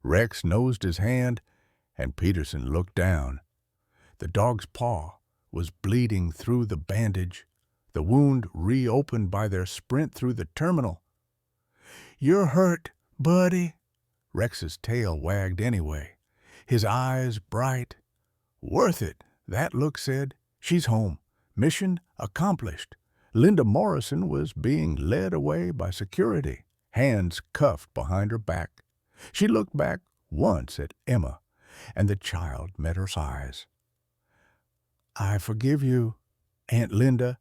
Rex nosed his hand, and Peterson looked down. The dog's paw was bleeding through the bandage, the wound reopened by their sprint through the terminal. "You're hurt, buddy." Rex's tail wagged anyway, his eyes bright. "Worth it," that look said. She's home. Mission accomplished. Linda Morrison was being led away by security, hands cuffed behind her back. She looked back once at Emma, and the child met her eyes. "I forgive you, Aunt Linda,"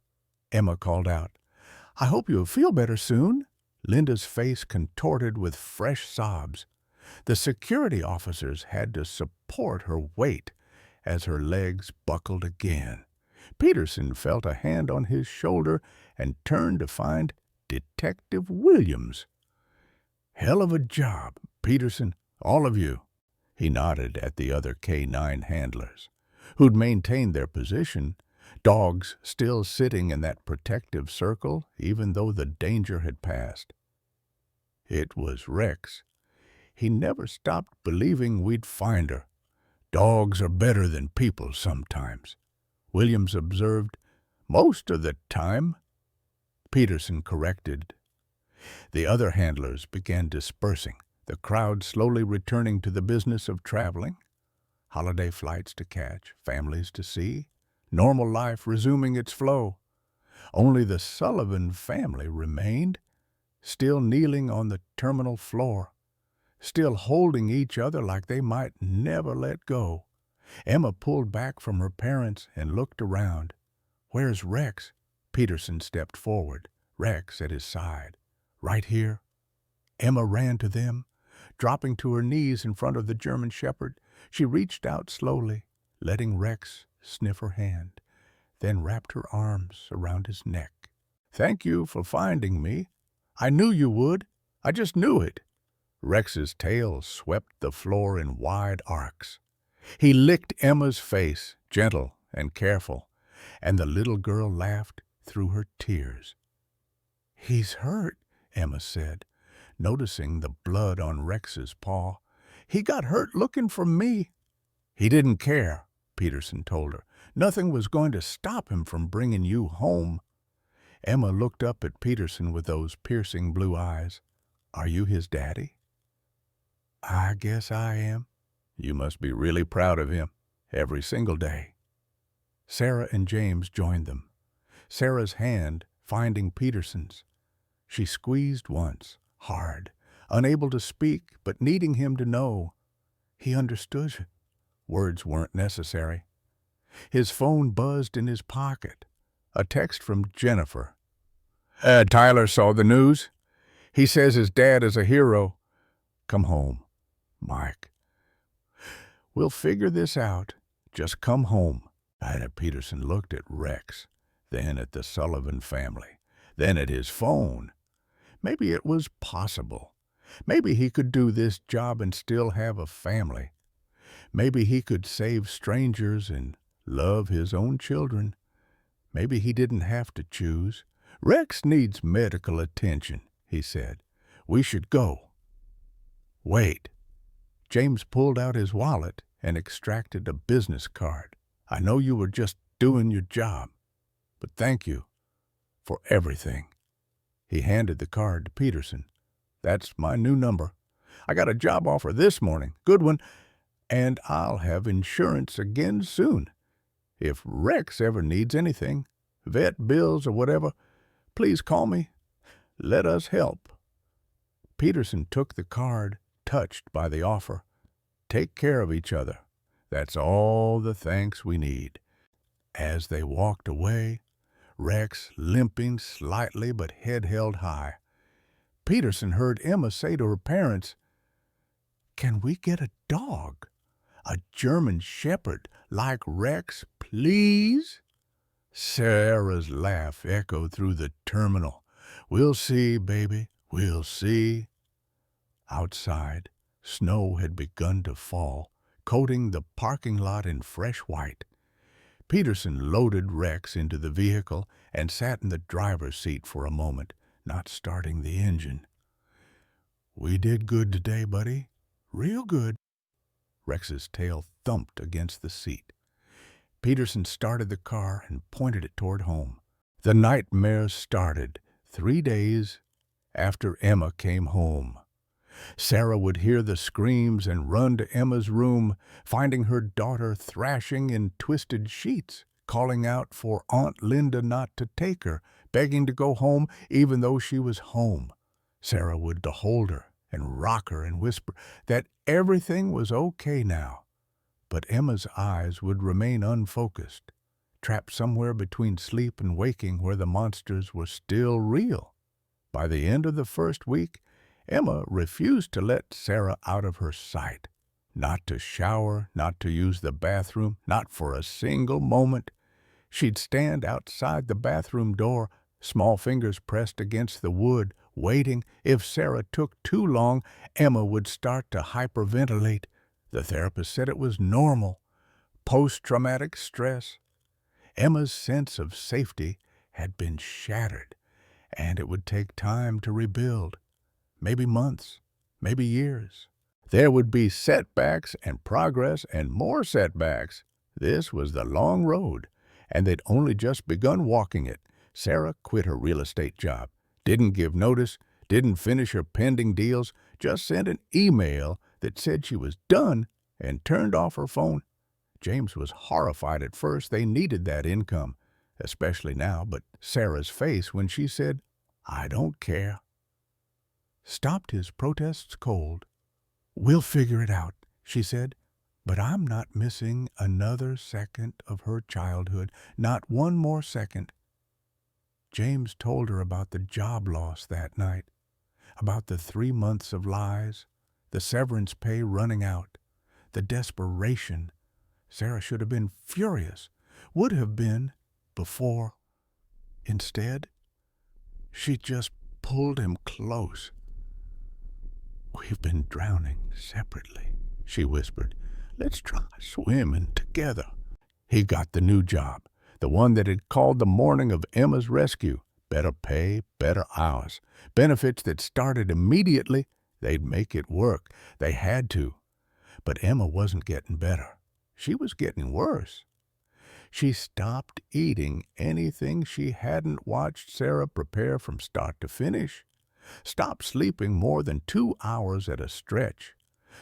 Emma called out. "I hope you'll feel better soon." Linda's face contorted with fresh sobs. The security officers had to support her weight as her legs buckled again. Peterson felt a hand on his shoulder and turned to find Detective Williams. "Hell of a job, Peterson, all of you." He nodded at the other K-9 handlers, who'd maintained their position, dogs still sitting in that protective circle even though the danger had passed. It was Rex. He never stopped believing we'd find her. Dogs are better than people sometimes, Williams observed. Most of the time, Peterson corrected. The other handlers began dispersing, the crowd slowly returning to the business of traveling, holiday flights to catch, families to see, normal life resuming its flow. Only the Sullivan family remained, still kneeling on the terminal floor, still holding each other like they might never let go. Emma pulled back from her parents and looked around. "Where's Rex?" Peterson stepped forward, Rex at his side. "Right here." Emma ran to them. Dropping to her knees in front of the German shepherd, she reached out slowly, letting Rex sniff her hand, then wrapped her arms around his neck. "Thank you for finding me. I knew you would. I just knew it." Rex's tail swept the floor in wide arcs. He licked Emma's face, gentle and careful, and the little girl laughed through her tears. "He's hurt," Emma said, noticing the blood on Rex's paw. "He got hurt looking for me." "He didn't care," Peterson told her. "Nothing was going to stop him from bringing you home." Emma looked up at Peterson with those piercing blue eyes. "Are you his daddy?" "I guess I am." "You must be really proud of him, every single day." Sarah and James joined them, Sarah's hand finding Peterson's. She squeezed once, hard, unable to speak, but needing him to know. He understood. Words weren't necessary. His phone buzzed in his pocket. A text from Jennifer. "Tyler saw the news. He says his dad is a hero. Come home, Mike. We'll figure this out. Just come home." And Peterson looked at Rex, then at the Sullivan family, then at his phone. Maybe it was possible. Maybe he could do this job and still have a family. Maybe he could save strangers and love his own children. Maybe he didn't have to choose. "Rex needs medical attention," he said. "We should go." "Wait." James pulled out his wallet and extracted a business card. "I know you were just doing your job, but thank you for everything." He handed the card to Peterson. "That's my new number. I got a job offer this morning, good one, and I'll have insurance again soon. If Rex ever needs anything, vet bills or whatever, please call me. Let us help." Peterson took the card, touched by the offer. "Take care of each other. That's all the thanks we need." As they walked away, Rex limping slightly but head held high, Peterson heard Emma say to her parents, "Can we get a dog? A German shepherd like Rex, please?" Sarah's laugh echoed through the terminal. "We'll see, baby, we'll see." Outside, snow had begun to fall, coating the parking lot in fresh white. Peterson loaded Rex into the vehicle and sat in the driver's seat for a moment, not starting the engine. "We did good today, buddy. Real good." Rex's tail thumped against the seat. Peterson started the car and pointed it toward home. The nightmare started 3 days after Emma came home. Sarah would hear the screams and run to Emma's room, finding her daughter thrashing in twisted sheets, calling out for Aunt Linda not to take her, begging to go home even though she was home. Sarah would hold her and rock her and whisper that everything was okay now. But Emma's eyes would remain unfocused, trapped somewhere between sleep and waking where the monsters were still real. By the end of the first week, Emma refused to let Sarah out of her sight. Not to shower, not to use the bathroom, not for a single moment. She'd stand outside the bathroom door, small fingers pressed against the wood, waiting. If Sarah took too long, Emma would start to hyperventilate. The therapist said it was normal. Post-traumatic stress. Emma's sense of safety had been shattered, and it would take time to rebuild. Maybe months, maybe years. There would be setbacks and progress and more setbacks. This was the long road, and they'd only just begun walking it. Sarah quit her real estate job, didn't give notice, didn't finish her pending deals, just sent an email that said she was done and turned off her phone. James was horrified at first. They needed that income, especially now, but Sarah's face when she said, "I don't care," stopped his protests cold. "We'll figure it out," she said, "but I'm not missing another second of her childhood, not one more second." James told her about the job loss that night, about the 3 months of lies, the severance pay running out, the desperation. Sarah should have been furious, would have been before. Instead, she just pulled him close. "We've been drowning separately," she whispered. "Let's try swimming together." He got the new job, the one that had called the morning of Emma's rescue. Better pay, better hours, benefits that started immediately. They'd make it work. They had to. But Emma wasn't getting better. She was getting worse. She stopped eating anything she hadn't watched Sarah prepare from start to finish. Stopped sleeping more than 2 hours at a stretch.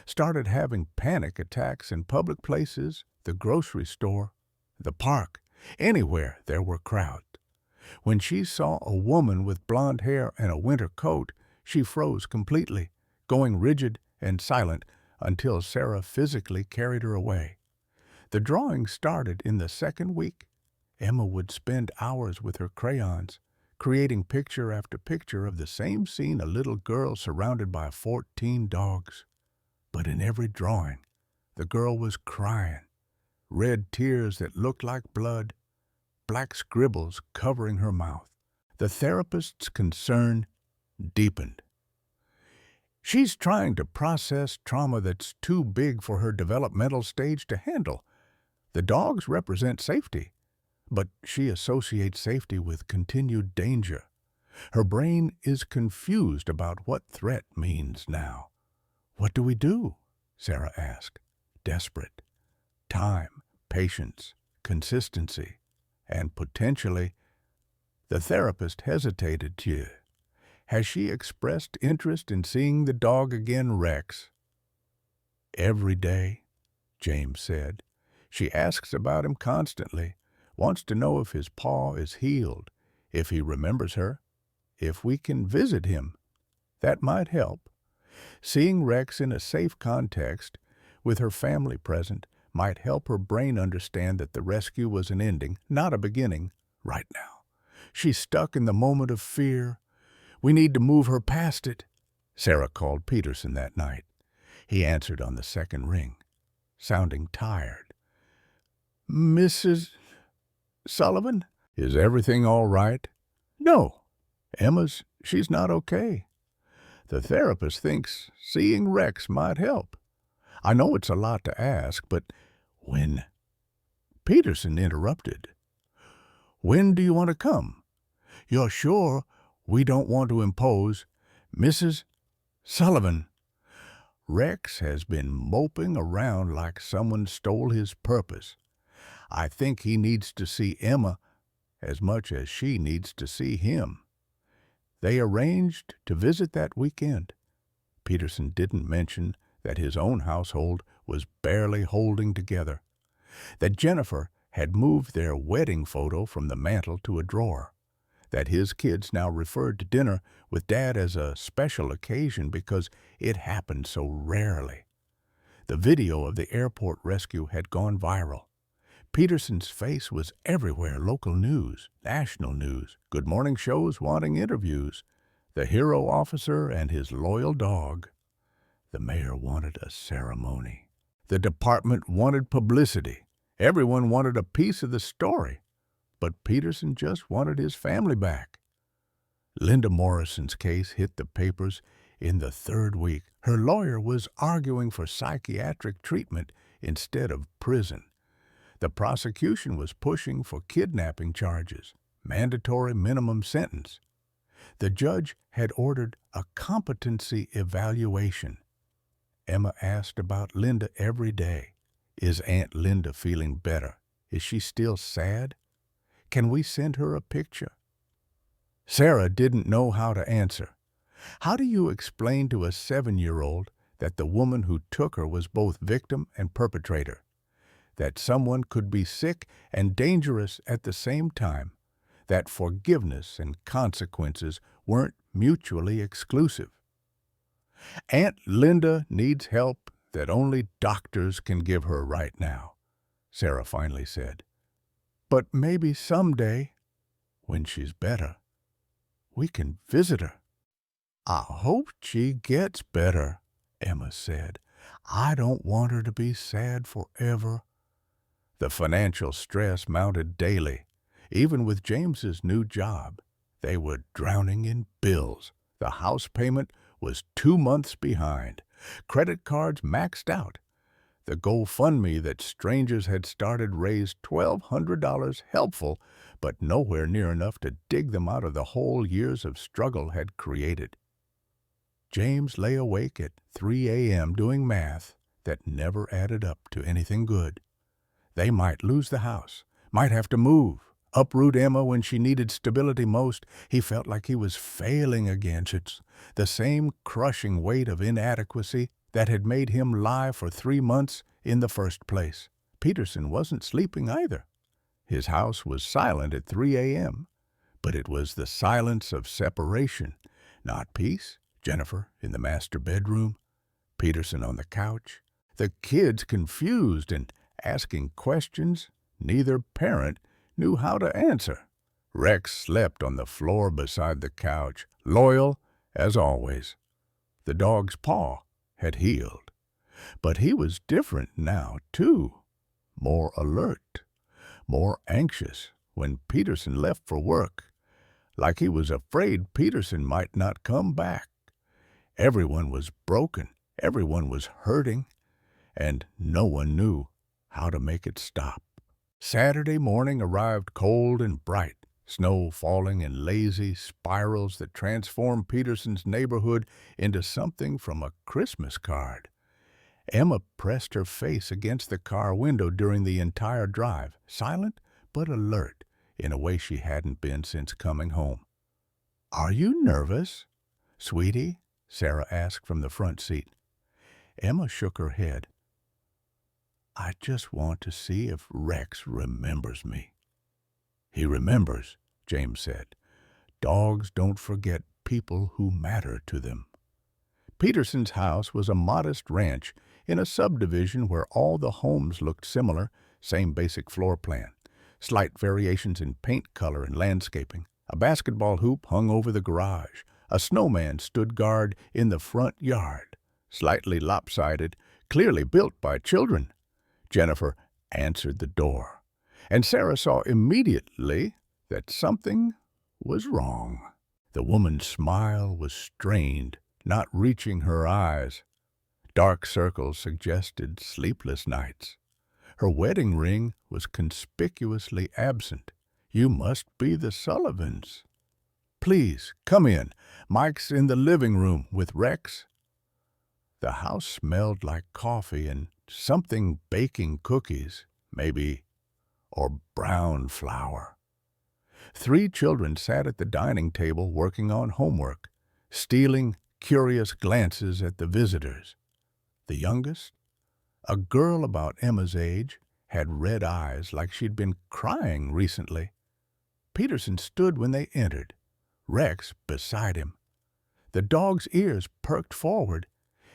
Started having panic attacks in public places, the grocery store, the park, anywhere there were crowds. When she saw a woman with blonde hair and a winter coat, she froze completely, going rigid and silent until Sarah physically carried her away. The drawing started in the second week. Emma would spend hours with her crayons, creating picture after picture of the same scene, a little girl surrounded by 14 dogs. But in every drawing, the girl was crying, red tears that looked like blood, black scribbles covering her mouth. The therapist's concern deepened. She's trying to process trauma that's too big for her developmental stage to handle. The dogs represent safety, but she associates safety with continued danger. Her brain is confused about what threat means now. "What do we do?" Sarah asked, desperate. Time, patience, consistency, and potentially. The therapist hesitated. Has she expressed interest in seeing the dog again, Rex? "Every day," James said. "She asks about him constantly, wants to know if his paw is healed, if he remembers her, if we can visit him. That might help. Seeing Rex in a safe context, with her family present, might help her brain understand that the rescue was an ending, not a beginning, right now. She's stuck in the moment of fear. We need to move her past it." Sarah called Peterson that night. He answered on the second ring, sounding tired. "Mrs. Sullivan? Is everything all right?" "No. She's not okay. The therapist thinks seeing Rex might help. I know it's a lot to ask, but when—" Peterson interrupted. "When do you want to come? You're sure we don't want to impose Mrs. Sullivan? Rex has been moping around like someone stole his purpose. I think he needs to see Emma as much as she needs to see him." They arranged to visit that weekend. Peterson didn't mention that his own household was barely holding together, that Jennifer had moved their wedding photo from the mantel to a drawer, that his kids now referred to dinner with Dad as a special occasion because it happened so rarely. The video of the airport rescue had gone viral. Peterson's face was everywhere, local news, national news, good morning shows wanting interviews, the hero officer and his loyal dog. The mayor wanted a ceremony. The department wanted publicity. Everyone wanted a piece of the story. But Peterson just wanted his family back. Linda Morrison's case hit the papers in the third week. Her lawyer was arguing for psychiatric treatment instead of prison. The prosecution was pushing for kidnapping charges, mandatory minimum sentence. The judge had ordered a competency evaluation. Emma asked about Linda every day. Is Aunt Linda feeling better? Is she still sad? Can we send her a picture? Sarah didn't know how to answer. How do you explain to a 7-year-old that the woman who took her was both victim and perpetrator? That someone could be sick and dangerous at the same time? That forgiveness and consequences weren't mutually exclusive? Aunt Linda needs help that only doctors can give her right now, Sarah finally said. But maybe someday, when she's better, we can visit her. I hope she gets better, Emma said. I don't want her to be sad forever. The financial stress mounted daily. Even with James's new job, they were drowning in bills. The house payment was 2 months behind. Credit cards maxed out. The GoFundMe that strangers had started raised $1,200 helpful, but nowhere near enough to dig them out of the hole years of struggle had created. James lay awake at 3 a.m. doing math that never added up to anything good. They might lose the house, might have to move, uproot Emma when she needed stability most. He felt like he was failing against it, the same crushing weight of inadequacy that had made him lie for 3 months in the first place. Peterson wasn't sleeping either. His house was silent at 3 a.m., but it was the silence of separation, not peace. Jennifer in the master bedroom, Peterson on the couch, the kids confused and asking questions neither parent knew how to answer. Rex slept on the floor beside the couch, loyal as always. The dog's paw had healed. But he was different now, too. More alert, more anxious when Peterson left for work, like he was afraid Peterson might not come back. Everyone was broken, everyone was hurting, and no one knew how to make it stop. Saturday morning arrived cold and bright, snow falling in lazy spirals that transformed Peterson's neighborhood into something from a Christmas card. Emma pressed her face against the car window during the entire drive, silent but alert in a way she hadn't been since coming home. "Are you nervous, sweetie?" Sarah asked from the front seat. Emma shook her head. "I just want to see if Rex remembers me." "He remembers," James said. "Dogs don't forget people who matter to them." Peterson's house was a modest ranch in a subdivision where all the homes looked similar, same basic floor plan, slight variations in paint color and landscaping. A basketball hoop hung over the garage. A snowman stood guard in the front yard, slightly lopsided, clearly built by children. Jennifer answered the door, and Sarah saw immediately that something was wrong. The woman's smile was strained, not reaching her eyes. Dark circles suggested sleepless nights. Her wedding ring was conspicuously absent. "You must be the Sullivans." "Please, come in. Mike's in the living room with Rex." The house smelled like coffee and something baking cookies, maybe, or brown flour. 3 children sat at the dining table working on homework, stealing curious glances at the visitors. The youngest, a girl about Emma's age, had red eyes like she'd been crying recently. Peterson stood when they entered, Rex beside him. The dog's ears perked forward,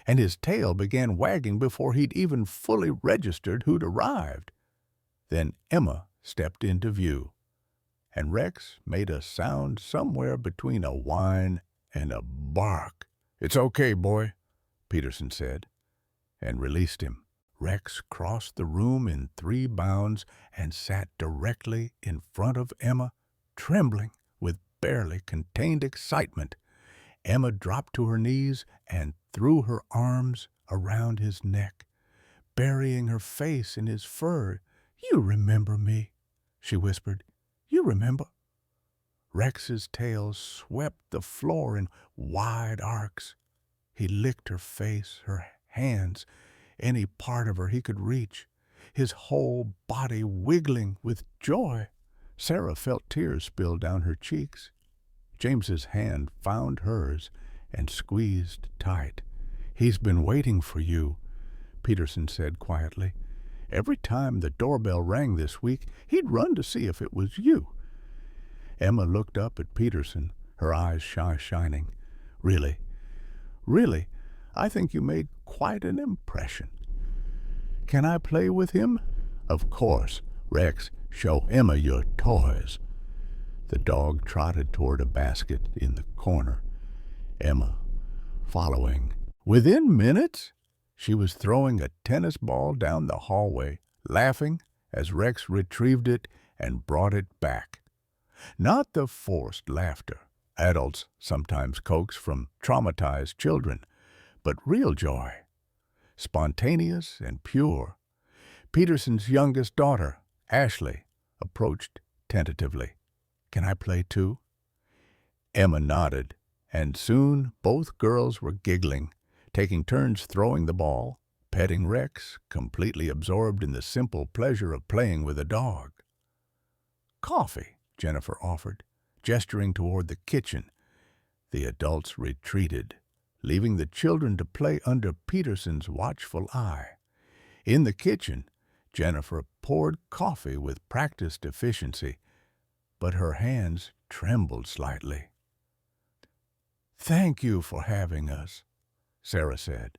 and his tail began wagging before he'd even fully registered who'd arrived. Then Emma stepped into view, and Rex made a sound somewhere between a whine and a bark. "It's okay, boy," Peterson said, and released him. Rex crossed the room in 3 bounds and sat directly in front of Emma, trembling with barely contained excitement. Emma dropped to her knees and threw her arms around his neck, burying her face in his fur, "You remember me," she whispered. "You remember?" Rex's tail swept the floor in wide arcs. He licked her face, her hands, any part of her he could reach, his whole body wiggling with joy. Sarah felt tears spill down her cheeks. James's hand found hers and squeezed tight. "He's been waiting for you," Peterson said quietly. "Every time the doorbell rang this week, he'd run to see if it was you." Emma looked up at Peterson, her eyes shining. "Really, really, I think you made quite an impression. Can I play with him?" "Of course. Rex, show Emma your toys." The dog trotted toward a basket in the corner, Emma following. Within minutes, she was throwing a tennis ball down the hallway, laughing as Rex retrieved it and brought it back. Not the forced laughter adults sometimes coax from traumatized children, but real joy, spontaneous and pure. Peterson's youngest daughter, Ashley, approached tentatively. "Can I play too?" Emma nodded, and soon both girls were giggling, taking turns throwing the ball, petting Rex, completely absorbed in the simple pleasure of playing with a dog. "Coffee," Jennifer offered, gesturing toward the kitchen. The adults retreated, leaving the children to play under Peterson's watchful eye. In the kitchen, Jennifer poured coffee with practiced efficiency, but her hands trembled slightly. "Thank you for having us," Sarah said.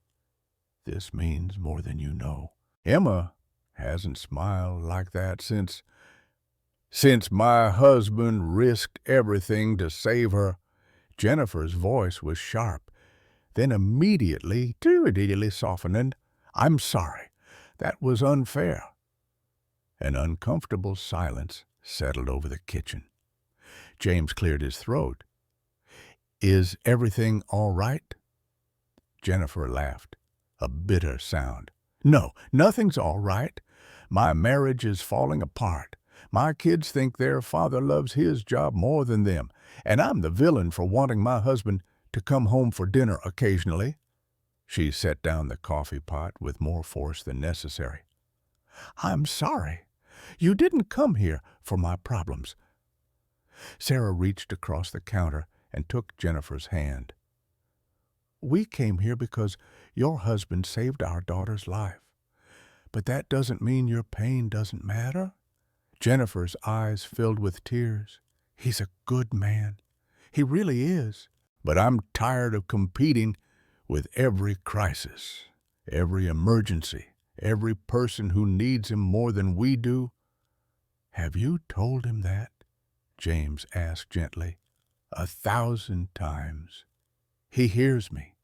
"This means more than you know. Emma hasn't smiled like that since my husband risked everything to save her." Jennifer's voice was sharp, then immediately softening. "I'm sorry. That was unfair." An uncomfortable silence settled over the kitchen. James cleared his throat. "Is everything all right?" Jennifer laughed, a bitter sound. "No, nothing's all right. My marriage is falling apart. My kids think their father loves his job more than them, and I'm the villain for wanting my husband to come home for dinner occasionally." She set down the coffee pot with more force than necessary. "I'm sorry. You didn't come here for my problems." Sarah reached across the counter and took Jennifer's hand. "We came here because your husband saved our daughter's life. But that doesn't mean your pain doesn't matter." Jennifer's eyes filled with tears. "He's a good man. He really is. But I'm tired of competing with every crisis, every emergency, every person who needs him more than we do." "Have you told him that?" James asked gently. "1,000 times. He hears me,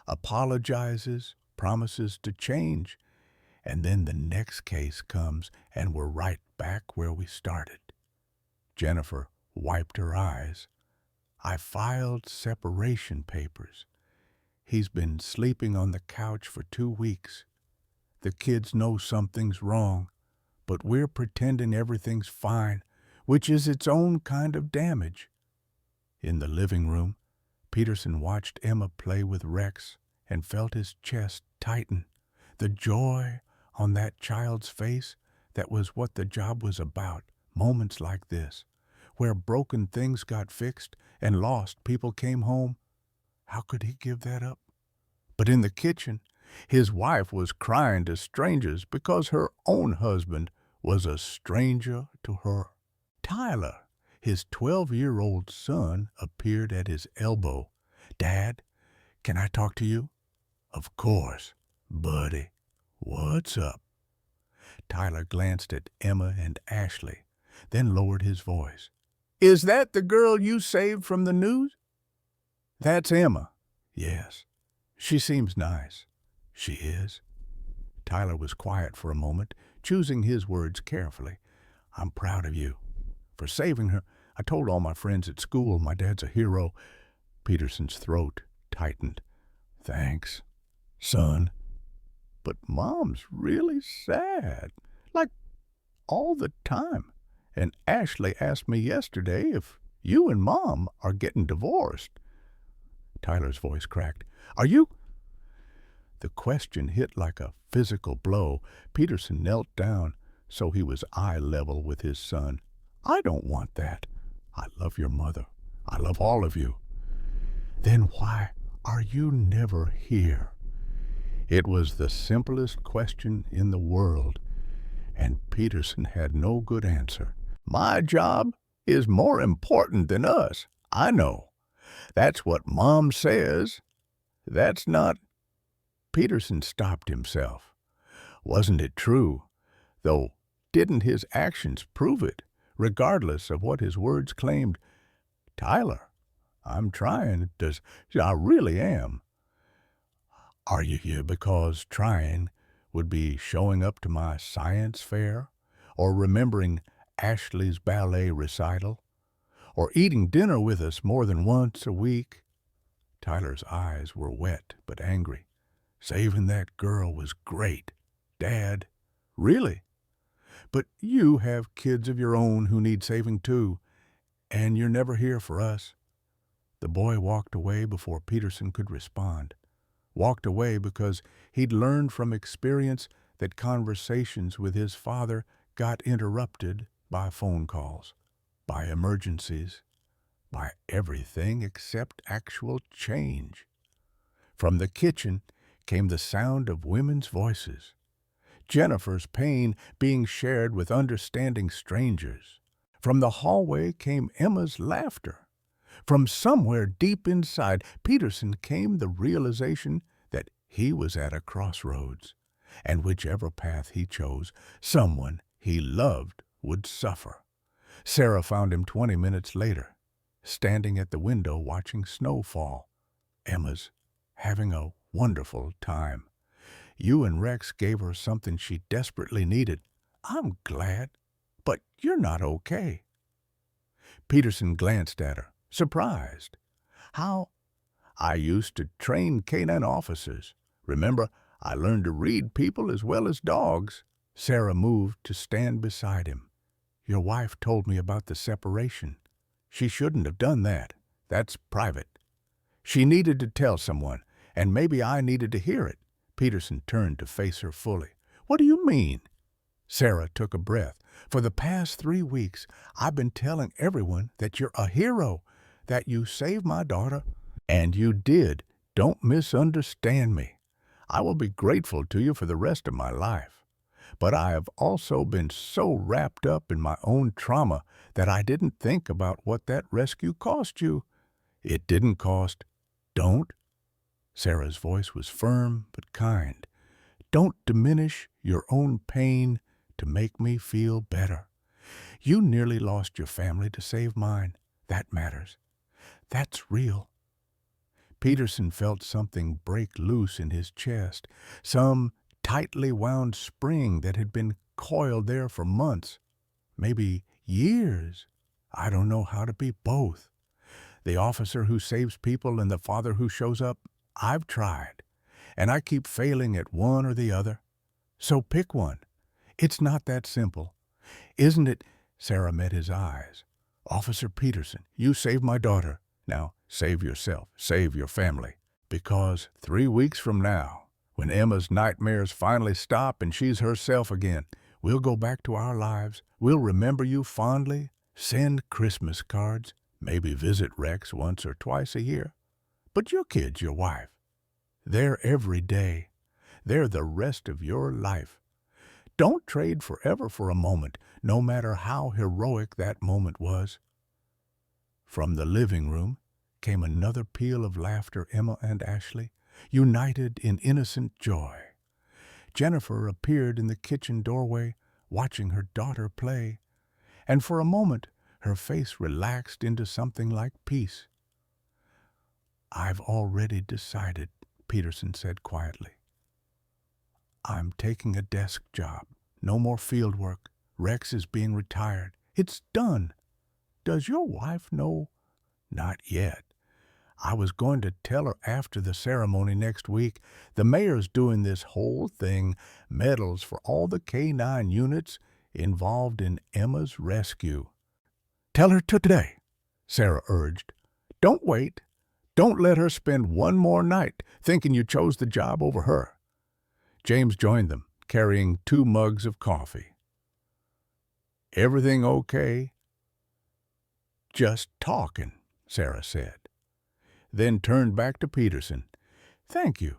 apologizes, promises to change, and then the next case comes and we're right back where we started." Jennifer wiped her eyes. "I filed separation papers. He's been sleeping on the couch for 2 weeks. The kids know something's wrong, but we're pretending everything's fine, which is its own kind of damage." In the living room, Peterson watched Emma play with Rex and felt his chest tighten. The joy on that child's face, that was what the job was about. Moments like this, where broken things got fixed and lost people came home. How could he give that up? But in the kitchen, his wife was crying to strangers because her own husband was a stranger to her. Tyler, his 12-year-old son, appeared at his elbow. "Dad, can I talk to you?" "Of course, buddy. What's up?" Tyler glanced at Emma and Ashley, then lowered his voice. "Is that the girl you saved from the news?" "That's Emma." "Yes. She seems nice." "She is." Tyler was quiet for a moment, choosing his words carefully. "I'm proud of you for saving her. I told all my friends at school my dad's a hero." Peterson's throat tightened. "Thanks, son. But Mom's really sad. Like all the time. And Ashley asked me yesterday if you and Mom are getting divorced. Tyler's voice cracked. Are you? The question hit like a physical blow. Peterson knelt down so he was eye level with his son. I don't want that. I love your mother. I love all of you. Then why are you never here? It was the simplest question in the world, and Peterson had no good answer. My job is more important than us. I know. That's what Mom says. That's not... Peterson stopped himself. Wasn't it true? Though, didn't his actions prove it, regardless of what his words claimed? Tyler, I'm trying. I really am. Are you here because trying would be showing up to my science fair, or remembering Ashley's ballet recital, or eating dinner with us more than once a week? Tyler's eyes were wet but angry. Saving that girl was great, Dad. Really? But you have kids of your own who need saving too, and you're never here for us. The boy walked away before Peterson could respond. Walked away because he'd learned from experience that conversations with his father got interrupted by phone calls, by emergencies, by everything except actual change. From the kitchen came the sound of women's voices, Jennifer's pain being shared with understanding strangers. From the hallway came Emma's laughter. From somewhere deep inside Peterson came the realization that he was at a crossroads, and whichever path he chose, someone he loved would suffer. Sarah found him 20 minutes later, standing at the window watching snow fall. Emma's having a wonderful time. You and Rex gave her something she desperately needed. I'm glad, but you're not okay. Peterson glanced at her, surprised. How? I used to train canine officers. Remember, I learned to read people as well as dogs. Sarah moved to stand beside him. Your wife told me about the separation. She shouldn't have done that. That's private. She needed to tell someone, and maybe I needed to hear it. Peterson turned to face her fully. What do you mean? Sarah took a breath. For the past 3 weeks, I've been telling everyone that you're a hero, that you saved my daughter. And you did. Don't misunderstand me. I will be grateful to you for the rest of my life. But I have also been so wrapped up in my own trauma that I didn't think about what that rescue cost you. It didn't cost. Don't. Sarah's voice was firm but kind. Don't diminish your own pain to make me feel better. You nearly lost your family to save mine. That matters. That's real. Peterson felt something break loose in his chest, some tightly wound spring that had been coiled there for months, maybe years. I don't know how to be both. The officer who saves people and the father who shows up, I've tried, and I keep failing at one or the other. So pick one. It's not that simple. Isn't it? Sarah met his eyes. Officer Peterson, you saved my daughter. Now, save yourself, save your family. Because 3 weeks from now, when Emma's nightmares finally stop and she's herself again, we'll go back to our lives. We'll remember you fondly, send Christmas cards, maybe visit Rex once or twice a year. But your kids, your wife, they're every day. They're the rest of your life. Don't trade forever for a moment, no matter how heroic that moment was. From the living room came another peal of laughter. Emma and Ashley, united in innocent joy. Jennifer appeared in the kitchen doorway, watching her daughter play, and for a moment her face relaxed into something like peace. I've already decided, Peterson said quietly. I'm taking a desk job. No more field work. Rex is being retired. It's done. Does your wife know? Not yet. I was going to tell her after the ceremony next week. The mayor's doing this whole thing, medals for all the K-9 units. involved in Emma's rescue. "Tell her today," Sarah urged. "Don't wait. Don't let her spend one more night thinking you chose the job over her." James joined them, carrying 2 mugs of coffee. "Everything okay?" "Just talking," Sarah said. Then turned back to Peterson. "Thank you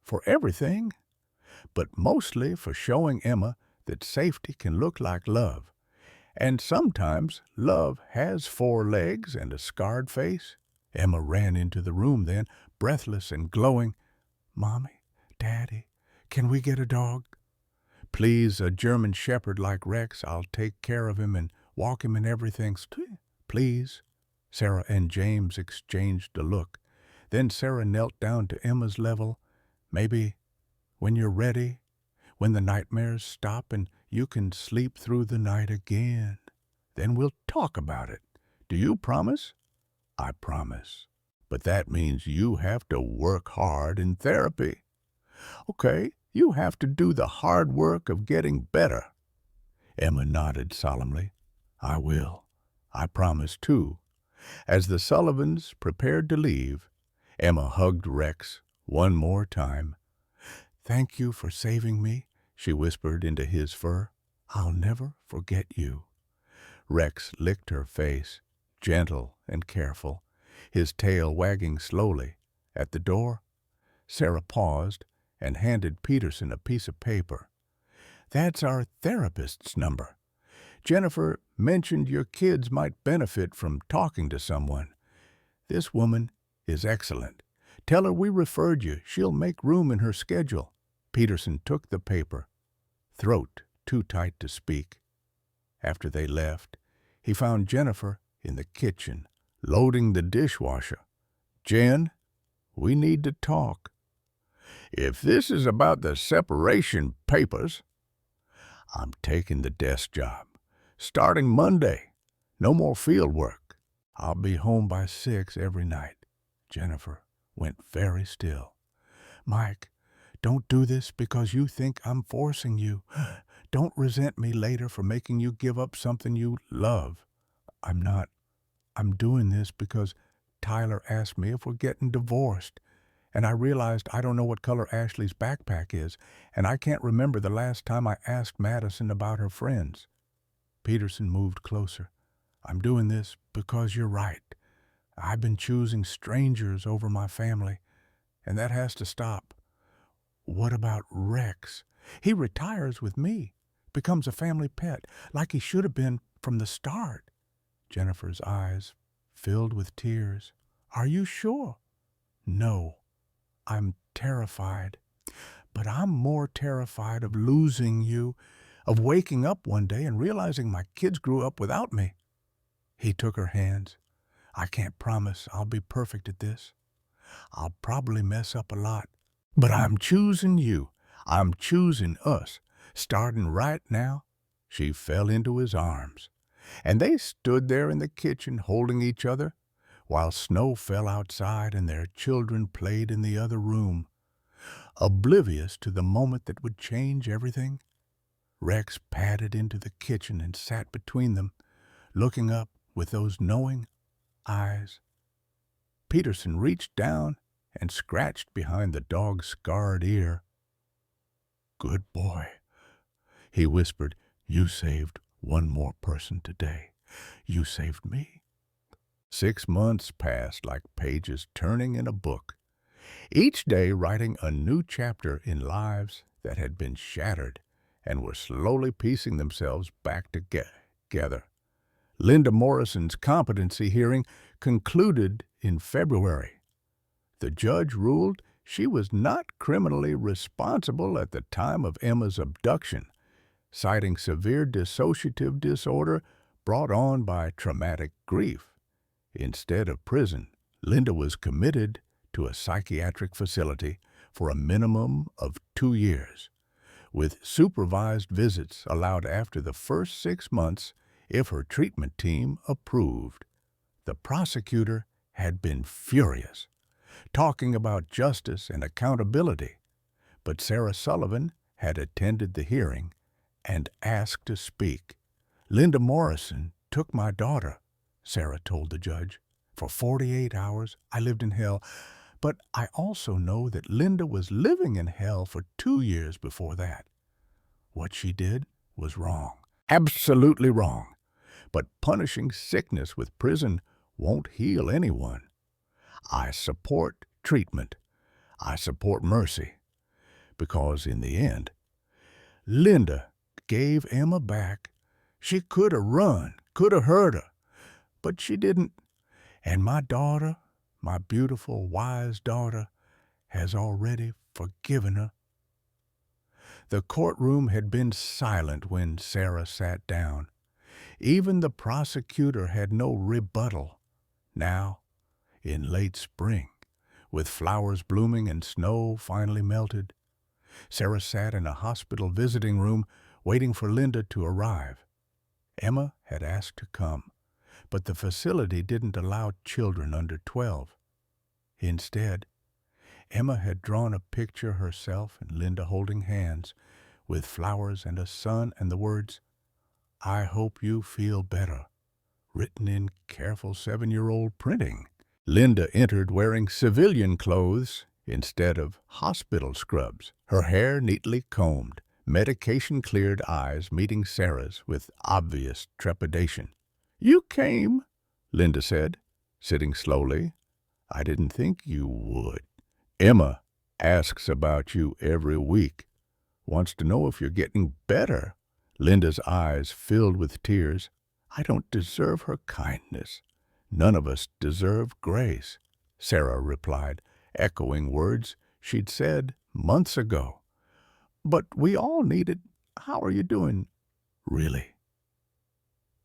for everything, but mostly for showing Emma that safety can look like love. And sometimes love has 4 legs and a scarred face." Emma ran into the room then, breathless and glowing. "Mommy, Daddy, can we get a dog?" "Please, a German shepherd like Rex. I'll take care of him and walk him and everything. Please." Sarah and James exchanged a look. Then Sarah knelt down to Emma's level. "Maybe when you're ready, when the nightmares stop and you can sleep through the night again, then we'll talk about it. Do you promise?" "I promise. But that means you have to work hard in therapy." "Okay, you have to do the hard work of getting better." Emma nodded solemnly. "I will. I promise, too." As the Sullivans prepared to leave, Emma hugged Rex one more time. "Thank you for saving me," she whispered into his fur. "I'll never forget you." Rex licked her face, gentle and careful, his tail wagging slowly. At the door, Sarah paused and handed Peterson a piece of paper. "That's our therapist's number. Jennifer mentioned your kids might benefit from talking to someone. This woman is excellent. Tell her we referred you. She'll make room in her schedule." Peterson took the paper, throat too tight to speak. After they left, he found Jennifer in the kitchen, loading the dishwasher. "Jen, we need to talk." "If this is about the separation papers—" "I'm taking the desk job. Starting Monday. No more field work. I'll be home by 6 every night." Jennifer went very still. "Mike, don't do this because you think I'm forcing you. Don't resent me later for making you give up something you love. I'm not. I'm doing this because Tyler asked me if we're getting divorced, and I realized I don't know what color Ashley's backpack is, and I can't remember the last time I asked Madison about her friends." Peterson moved closer. "I'm doing this because you're right. I've been choosing strangers over my family, and that has to stop." "What about Rex? He retires with me, becomes a family pet, like he should have been from the start." Jennifer's eyes filled with tears. "Are you sure?" "No, I'm terrified. But I'm more terrified of losing you, of waking up one day and realizing my kids grew up without me." He took her hands. "I can't promise I'll be perfect at this. I'll probably mess up a lot. But I'm choosing you. I'm choosing us. Starting right now." She fell into his arms, and they stood there in the kitchen holding each other, while snow fell outside and their children played in the other room. Oblivious to the moment that would change everything, Rex padded into the kitchen and sat between them, looking up with those knowing eyes. Peterson reached down and scratched behind the dog's scarred ear. "Good boy," he whispered. "You saved one more person today. You saved me." 6 months passed like pages turning in a book, each day writing a new chapter in lives that had been shattered and were slowly piecing themselves back together. Linda Morrison's competency hearing concluded in February. The judge ruled she was not criminally responsible at the time of Emma's abduction, citing severe dissociative disorder brought on by traumatic grief. Instead of prison, Linda was committed to a psychiatric facility for a minimum of 2 years, with supervised visits allowed after the first 6 months if her treatment team approved. The prosecutor had been furious, talking about justice and accountability, but Sarah Sullivan had attended the hearing and asked to speak. Linda Morrison took my daughter, Sarah told the judge. For 48 hours, I lived in hell, but I also know that Linda was living in hell for 2 years before that. What she did was wrong, absolutely wrong. But punishing sickness with prison won't heal anyone. I support treatment. I support mercy. Because in the end, Linda gave Emma back. She could have run, could have hurt her, but she didn't. And my daughter, my beautiful, wise daughter, has already forgiven her. The courtroom had been silent when Sarah sat down. Even the prosecutor had no rebuttal. Now, in late spring, with flowers blooming and snow finally melted, Sarah sat in a hospital visiting room waiting for Linda to arrive. Emma had asked to come, but the facility didn't allow children under 12. Instead, Emma had drawn a picture herself and Linda holding hands, with flowers and a sun and the words, "I hope you feel better," written in careful 7-year-old printing. Linda entered wearing civilian clothes instead of hospital scrubs, her hair neatly combed, medication-cleared eyes meeting Sarah's with obvious trepidation. "You came," Linda said, sitting slowly. "I didn't think you would. Emma asks about you every week, wants to know if you're getting better." Linda's eyes filled with tears. "I don't deserve her kindness. None of us deserve grace," Sarah replied, echoing words she'd said months ago. "But we all need it. How are you doing, really?"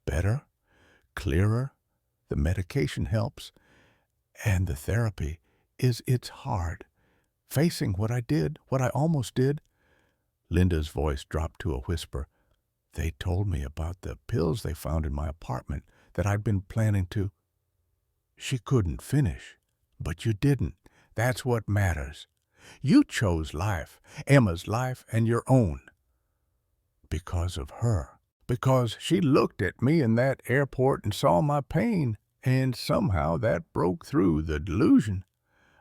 "Better, clearer. The medication helps, and the therapy it's hard. Facing what I did, what I almost did." Linda's voice dropped to a whisper. "They told me about the pills they found in my apartment that I'd been planning to—" She couldn't finish. "But you didn't. That's what matters. You chose life, Emma's life and your own. Because of her. Because she looked at me in that airport and saw my pain, and somehow that broke through the delusion.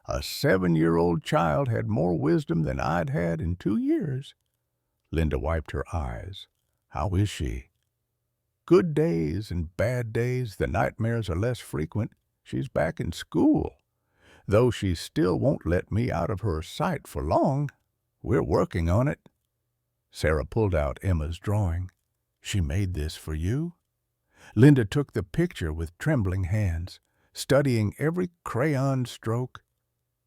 A 7-year-old child had more wisdom than I'd had in 2 years." Linda wiped her eyes. "How is she?" "Good days and bad days. The nightmares are less frequent. She's back in school, though she still won't let me out of her sight for long. We're working on it." Sarah pulled out Emma's drawing. "She made this for you?" Linda took the picture with trembling hands, studying every crayon stroke.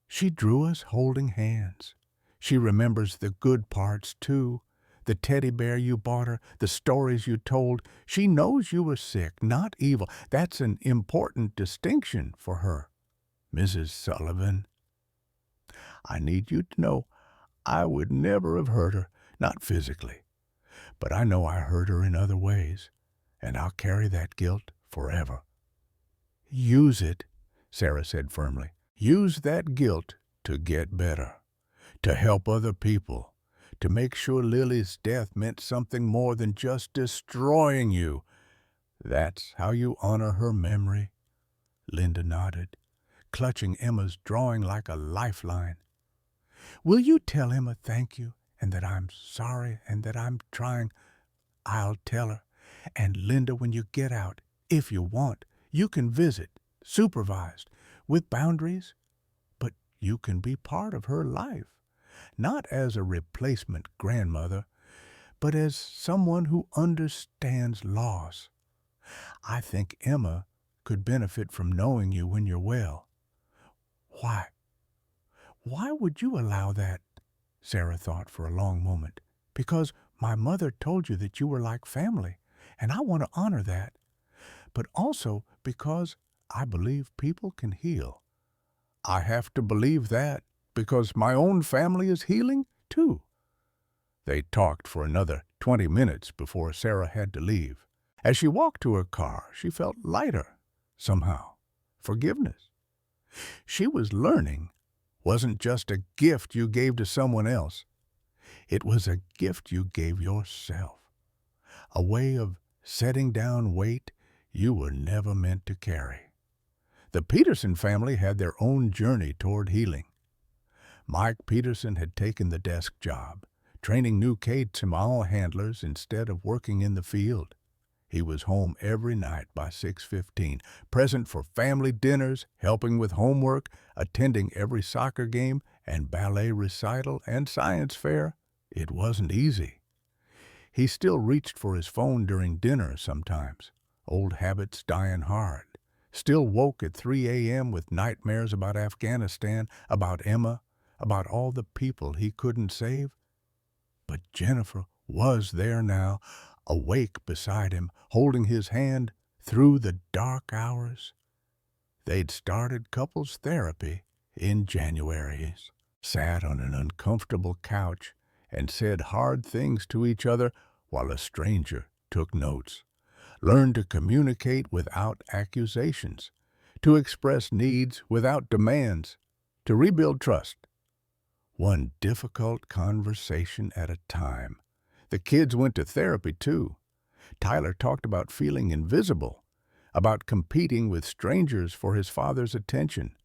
"She drew us holding hands. She remembers the good parts, too. The teddy bear you bought her, the stories you told. She knows you were sick, not evil. That's an important distinction for her. Mrs. Sullivan, I need you to know I would never have hurt her, not physically. But I know I hurt her in other ways, and I'll carry that guilt forever." "Use it," Sarah said firmly. "Use that guilt to get better, to help other people, to make sure Lily's death meant something more than just destroying you. That's how you honor her memory." Linda nodded, clutching Emma's drawing like a lifeline. "Will you tell Emma thank you, and that I'm sorry, and that I'm trying?" "I'll tell her. And Linda, when you get out, if you want, you can visit, supervised, with boundaries, but you can be part of her life. Not as a replacement grandmother, but as someone who understands loss. I think Emma could benefit from knowing you when you're well." "Why? Why would you allow that?" Sarah thought for a long moment. "Because my mother told you that you were like family, and I want to honor that. But also because I believe people can heal. I have to believe that because my own family is healing, too." They talked for another 20 minutes before Sarah had to leave. As she walked to her car, she felt lighter, somehow. Forgiveness. She was learning wasn't just a gift you gave to someone else. It was a gift you gave yourself. a way of setting down weight you were never meant to carry. The Peterson family had their own journey toward healing. Mike Peterson had taken the desk job, training new K-Mall handlers instead of working in the field. He was home every night by 6:15, present for family dinners, helping with homework, attending every soccer game and ballet recital and science fair. It wasn't easy. He still reached for his phone during dinner sometimes, old habits dying hard. Still woke at 3 a.m. with nightmares about Afghanistan, about Emma, about all the people he couldn't save. But Jennifer was there now, awake beside him, holding his hand through the dark hours. They'd started couples therapy in January, sat on an uncomfortable couch and said hard things to each other while a stranger took notes. Learned to communicate without accusations, to express needs without demands, to rebuild trust. One difficult conversation at a time. The kids went to therapy too. Tyler talked about feeling invisible, about competing with strangers for his father's attention.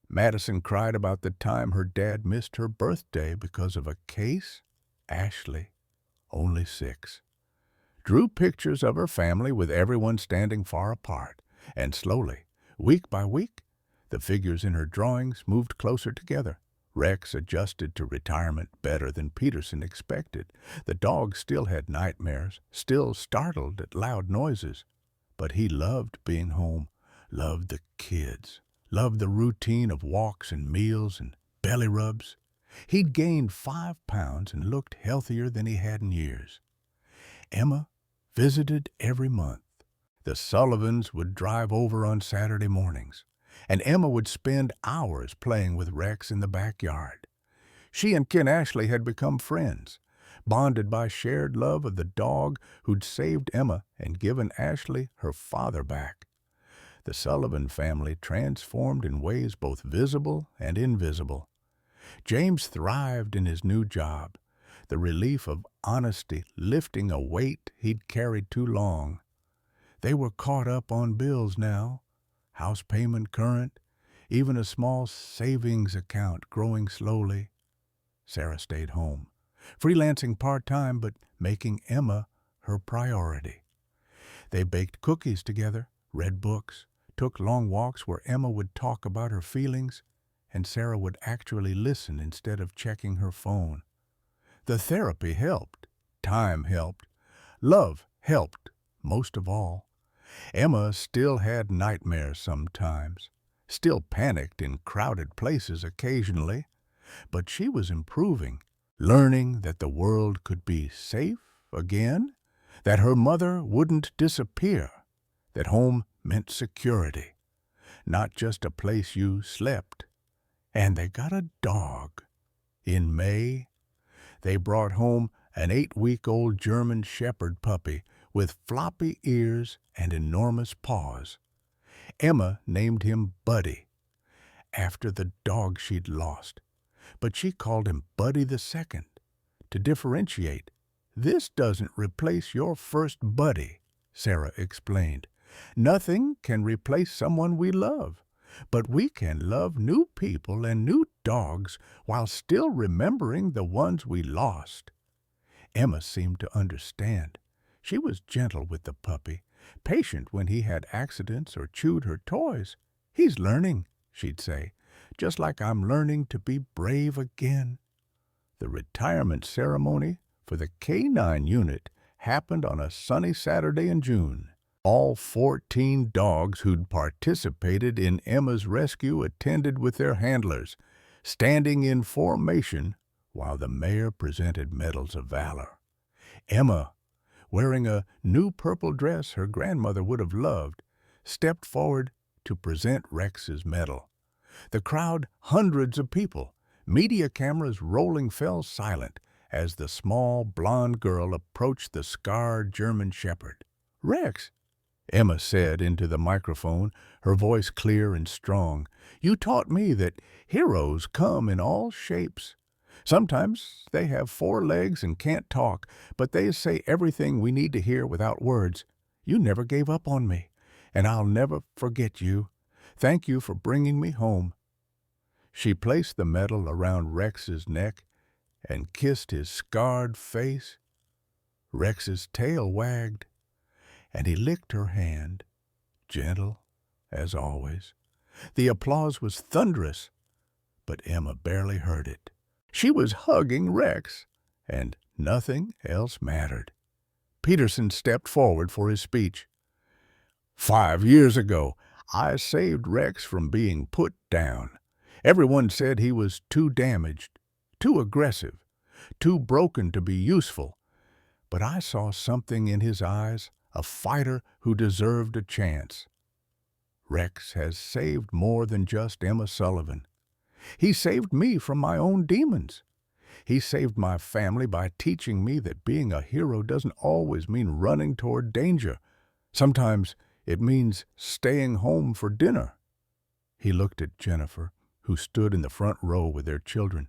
Madison cried about the time her dad missed her birthday because of a case. Ashley, only 6, drew pictures of her family with everyone standing far apart, and slowly, week by week, the figures in her drawings moved closer together. Rex adjusted to retirement better than Peterson expected. The dog still had nightmares, still startled at loud noises. But he loved being home, loved the kids, loved the routine of walks and meals and belly rubs. He'd gained 5 pounds and looked healthier than he had in years. Emma visited every month. The Sullivans would drive over on Saturday mornings, and Emma would spend hours playing with Rex in the backyard. She and Ken Ashley had become friends, bonded by shared love of the dog who'd saved Emma and given Ashley her father back. The Sullivan family transformed in ways both visible and invisible. James thrived in his new job, the relief of honesty lifting a weight he'd carried too long. They were caught up on bills now, house payment current, even a small savings account growing slowly. Sarah stayed home, freelancing part-time but making Emma her priority. They baked cookies together, read books, took long walks where Emma would talk about her feelings, and Sarah would actually listen instead of checking her phone. The therapy helped, time helped, love helped most of all. Emma still had nightmares sometimes, still panicked in crowded places occasionally, but she was improving, learning that the world could be safe again, that her mother wouldn't disappear, that home meant security, not just a place you slept. And they got a dog. In May, they brought home an 8-week-old German Shepherd puppy with floppy ears and enormous paws. Emma named him Buddy, after the dog she'd lost, but she called him Buddy the Second, to differentiate. "This doesn't replace your first buddy," Sarah explained. "Nothing can replace someone we love, but we can love new people and new dogs while still remembering the ones we lost." Emma seemed to understand. She was gentle with the puppy, patient when he had accidents or chewed her toys. "He's learning," she'd say, "just like I'm learning to be brave again." The retirement ceremony for the K9 unit happened on a sunny Saturday in June. All 14 dogs who'd participated in Emma's rescue attended with their handlers, standing in formation while the mayor presented medals of valor. Emma, wearing a new purple dress her grandmother would have loved, stepped forward to present Rex's medal. The crowd, hundreds of people, media cameras rolling, fell silent as the small blonde girl approached the scarred German Shepherd. "Rex," Emma said into the microphone, her voice clear and strong, "you taught me that heroes come in all shapes. Sometimes they have 4 legs and can't talk, but they say everything we need to hear without words. You never gave up on me, and I'll never forget you. Thank you for bringing me home." She placed the medal around Rex's neck and kissed his scarred face. Rex's tail wagged, and he licked her hand, gentle as always. The applause was thunderous, but Emma barely heard it. She was hugging Rex, and nothing else mattered. Peterson stepped forward for his speech. 5 years ago, I saved Rex from being put down. Everyone said he was too damaged, too aggressive, too broken to be useful. But I saw something in his eyes, a fighter who deserved a chance. Rex has saved more than just Emma Sullivan. He saved me from my own demons. He saved my family by teaching me that being a hero doesn't always mean running toward danger. Sometimes it means staying home for dinner. He looked at Jennifer, who stood in the front row with their children.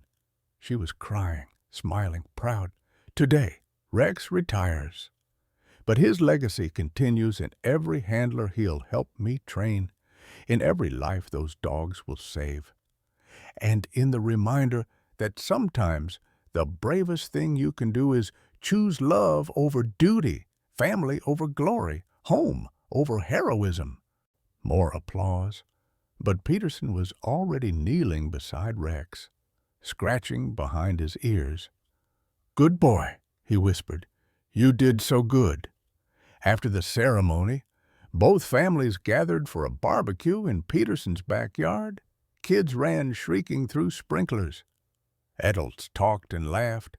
She was crying, smiling, proud. Today, Rex retires. But his legacy continues in every handler he'll help me train, in every life those dogs will save, and in the reminder that sometimes the bravest thing you can do is choose love over duty, family over glory, home over heroism. More applause, but Peterson was already kneeling beside Rex, scratching behind his ears. "Good boy," he whispered. "You did so good." After the ceremony, both families gathered for a barbecue in Peterson's backyard. Kids ran shrieking through sprinklers. Adults talked and laughed.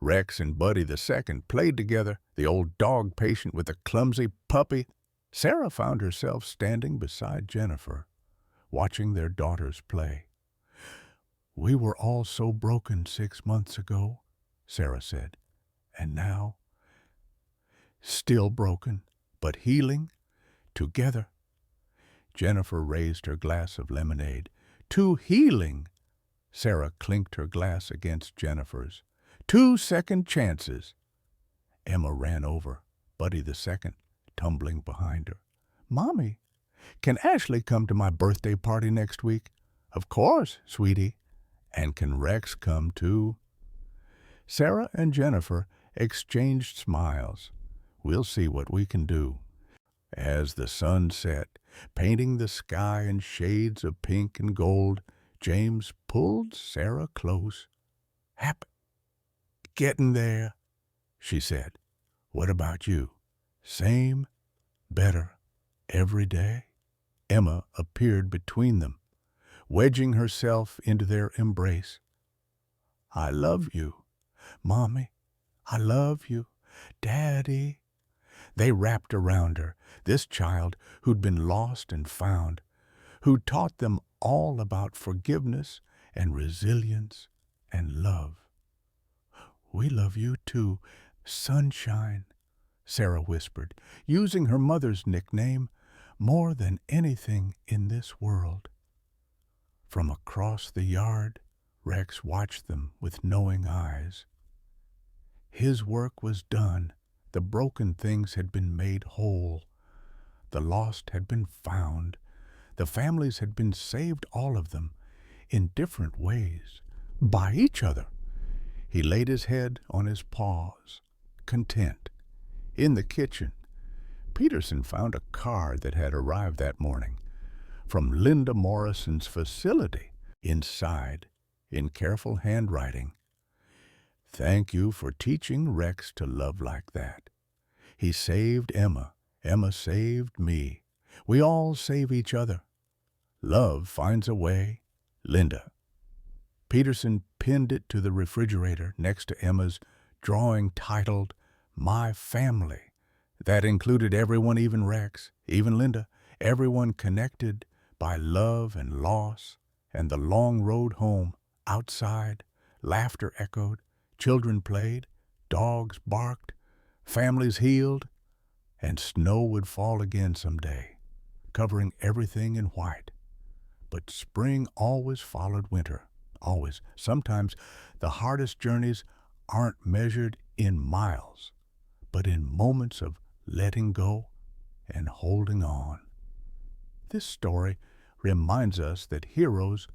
Rex and Buddy II played together, the old dog patient with the clumsy puppy. Sarah found herself standing beside Jennifer, watching their daughters play. "We were all so broken 6 months ago," Sarah said, "and now, still broken, but healing, together." Jennifer raised her glass of lemonade. "To healing." Sarah clinked her glass against Jennifer's. "2 second chances." Emma ran over, Buddy II tumbling behind her. "Mommy, can Ashley come to my birthday party next week?" "Of course, sweetie." "And can Rex come too?" Sarah and Jennifer exchanged smiles. "We'll see what we can do." As the sun set, painting the sky in shades of pink and gold, James pulled Sarah close. "Happy getting there," she said. "What about you? Same, better, every day?" Emma appeared between them, wedging herself into their embrace. "I love you, Mommy. I love you, Daddy." They wrapped around her, this child who'd been lost and found, who taught them all about forgiveness and resilience and love. "We love you too, Sunshine," Sarah whispered, using her mother's nickname, "more than anything in this world." From across the yard, Rex watched them with knowing eyes. His work was done. The broken things had been made whole. The lost had been found. The families had been saved, all of them, in different ways, by each other. He laid his head on his paws, content. In the kitchen, Peterson found a card that had arrived that morning from Linda Morrison's facility. Inside, in careful handwriting, "Thank you for teaching Rex to love like that. He saved Emma. Emma saved me. We all save each other. Love finds a way. Linda." Peterson pinned it to the refrigerator next to Emma's drawing titled, "My Family." That included everyone, even Rex, even Linda, everyone connected by love and loss, and the long road home. Outside, laughter echoed, children played, dogs barked, families healed, and snow would fall again someday, covering everything in white. But spring always followed winter, always. Sometimes the hardest journeys aren't measured in miles, but in moments of letting go and holding on. This story reminds us that heroes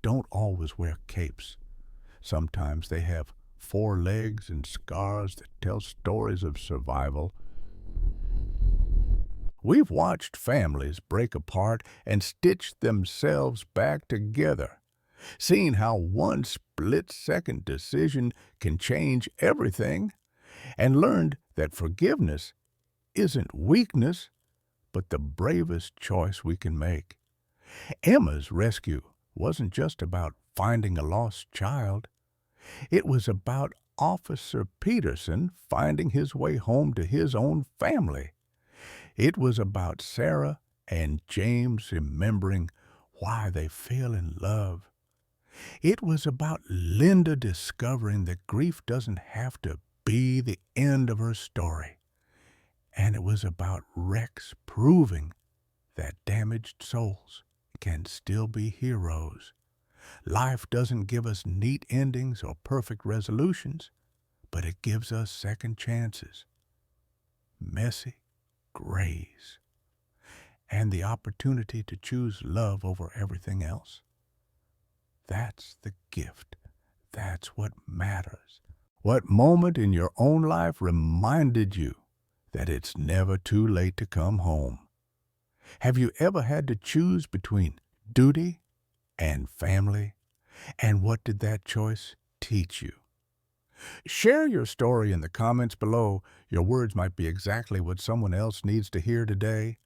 don't always wear capes. Sometimes they have 4 legs and scars that tell stories of survival. We've watched families break apart and stitch themselves back together, seeing how one split-second decision can change everything, and learned that forgiveness isn't weakness, but the bravest choice we can make. Emma's rescue wasn't just about finding a lost child. It was about Officer Peterson finding his way home to his own family. It was about Sarah and James remembering why they fell in love. It was about Linda discovering that grief doesn't have to be the end of her story. And it was about Rex proving that damaged souls can still be heroes. Life doesn't give us neat endings or perfect resolutions, but it gives us second chances, messy grays, and the opportunity to choose love over everything else. That's the gift. That's what matters. What moment in your own life reminded you that it's never too late to come home? Have you ever had to choose between duty and family? And what did that choice teach you? Share your story in the comments below. Your words might be exactly what someone else needs to hear today.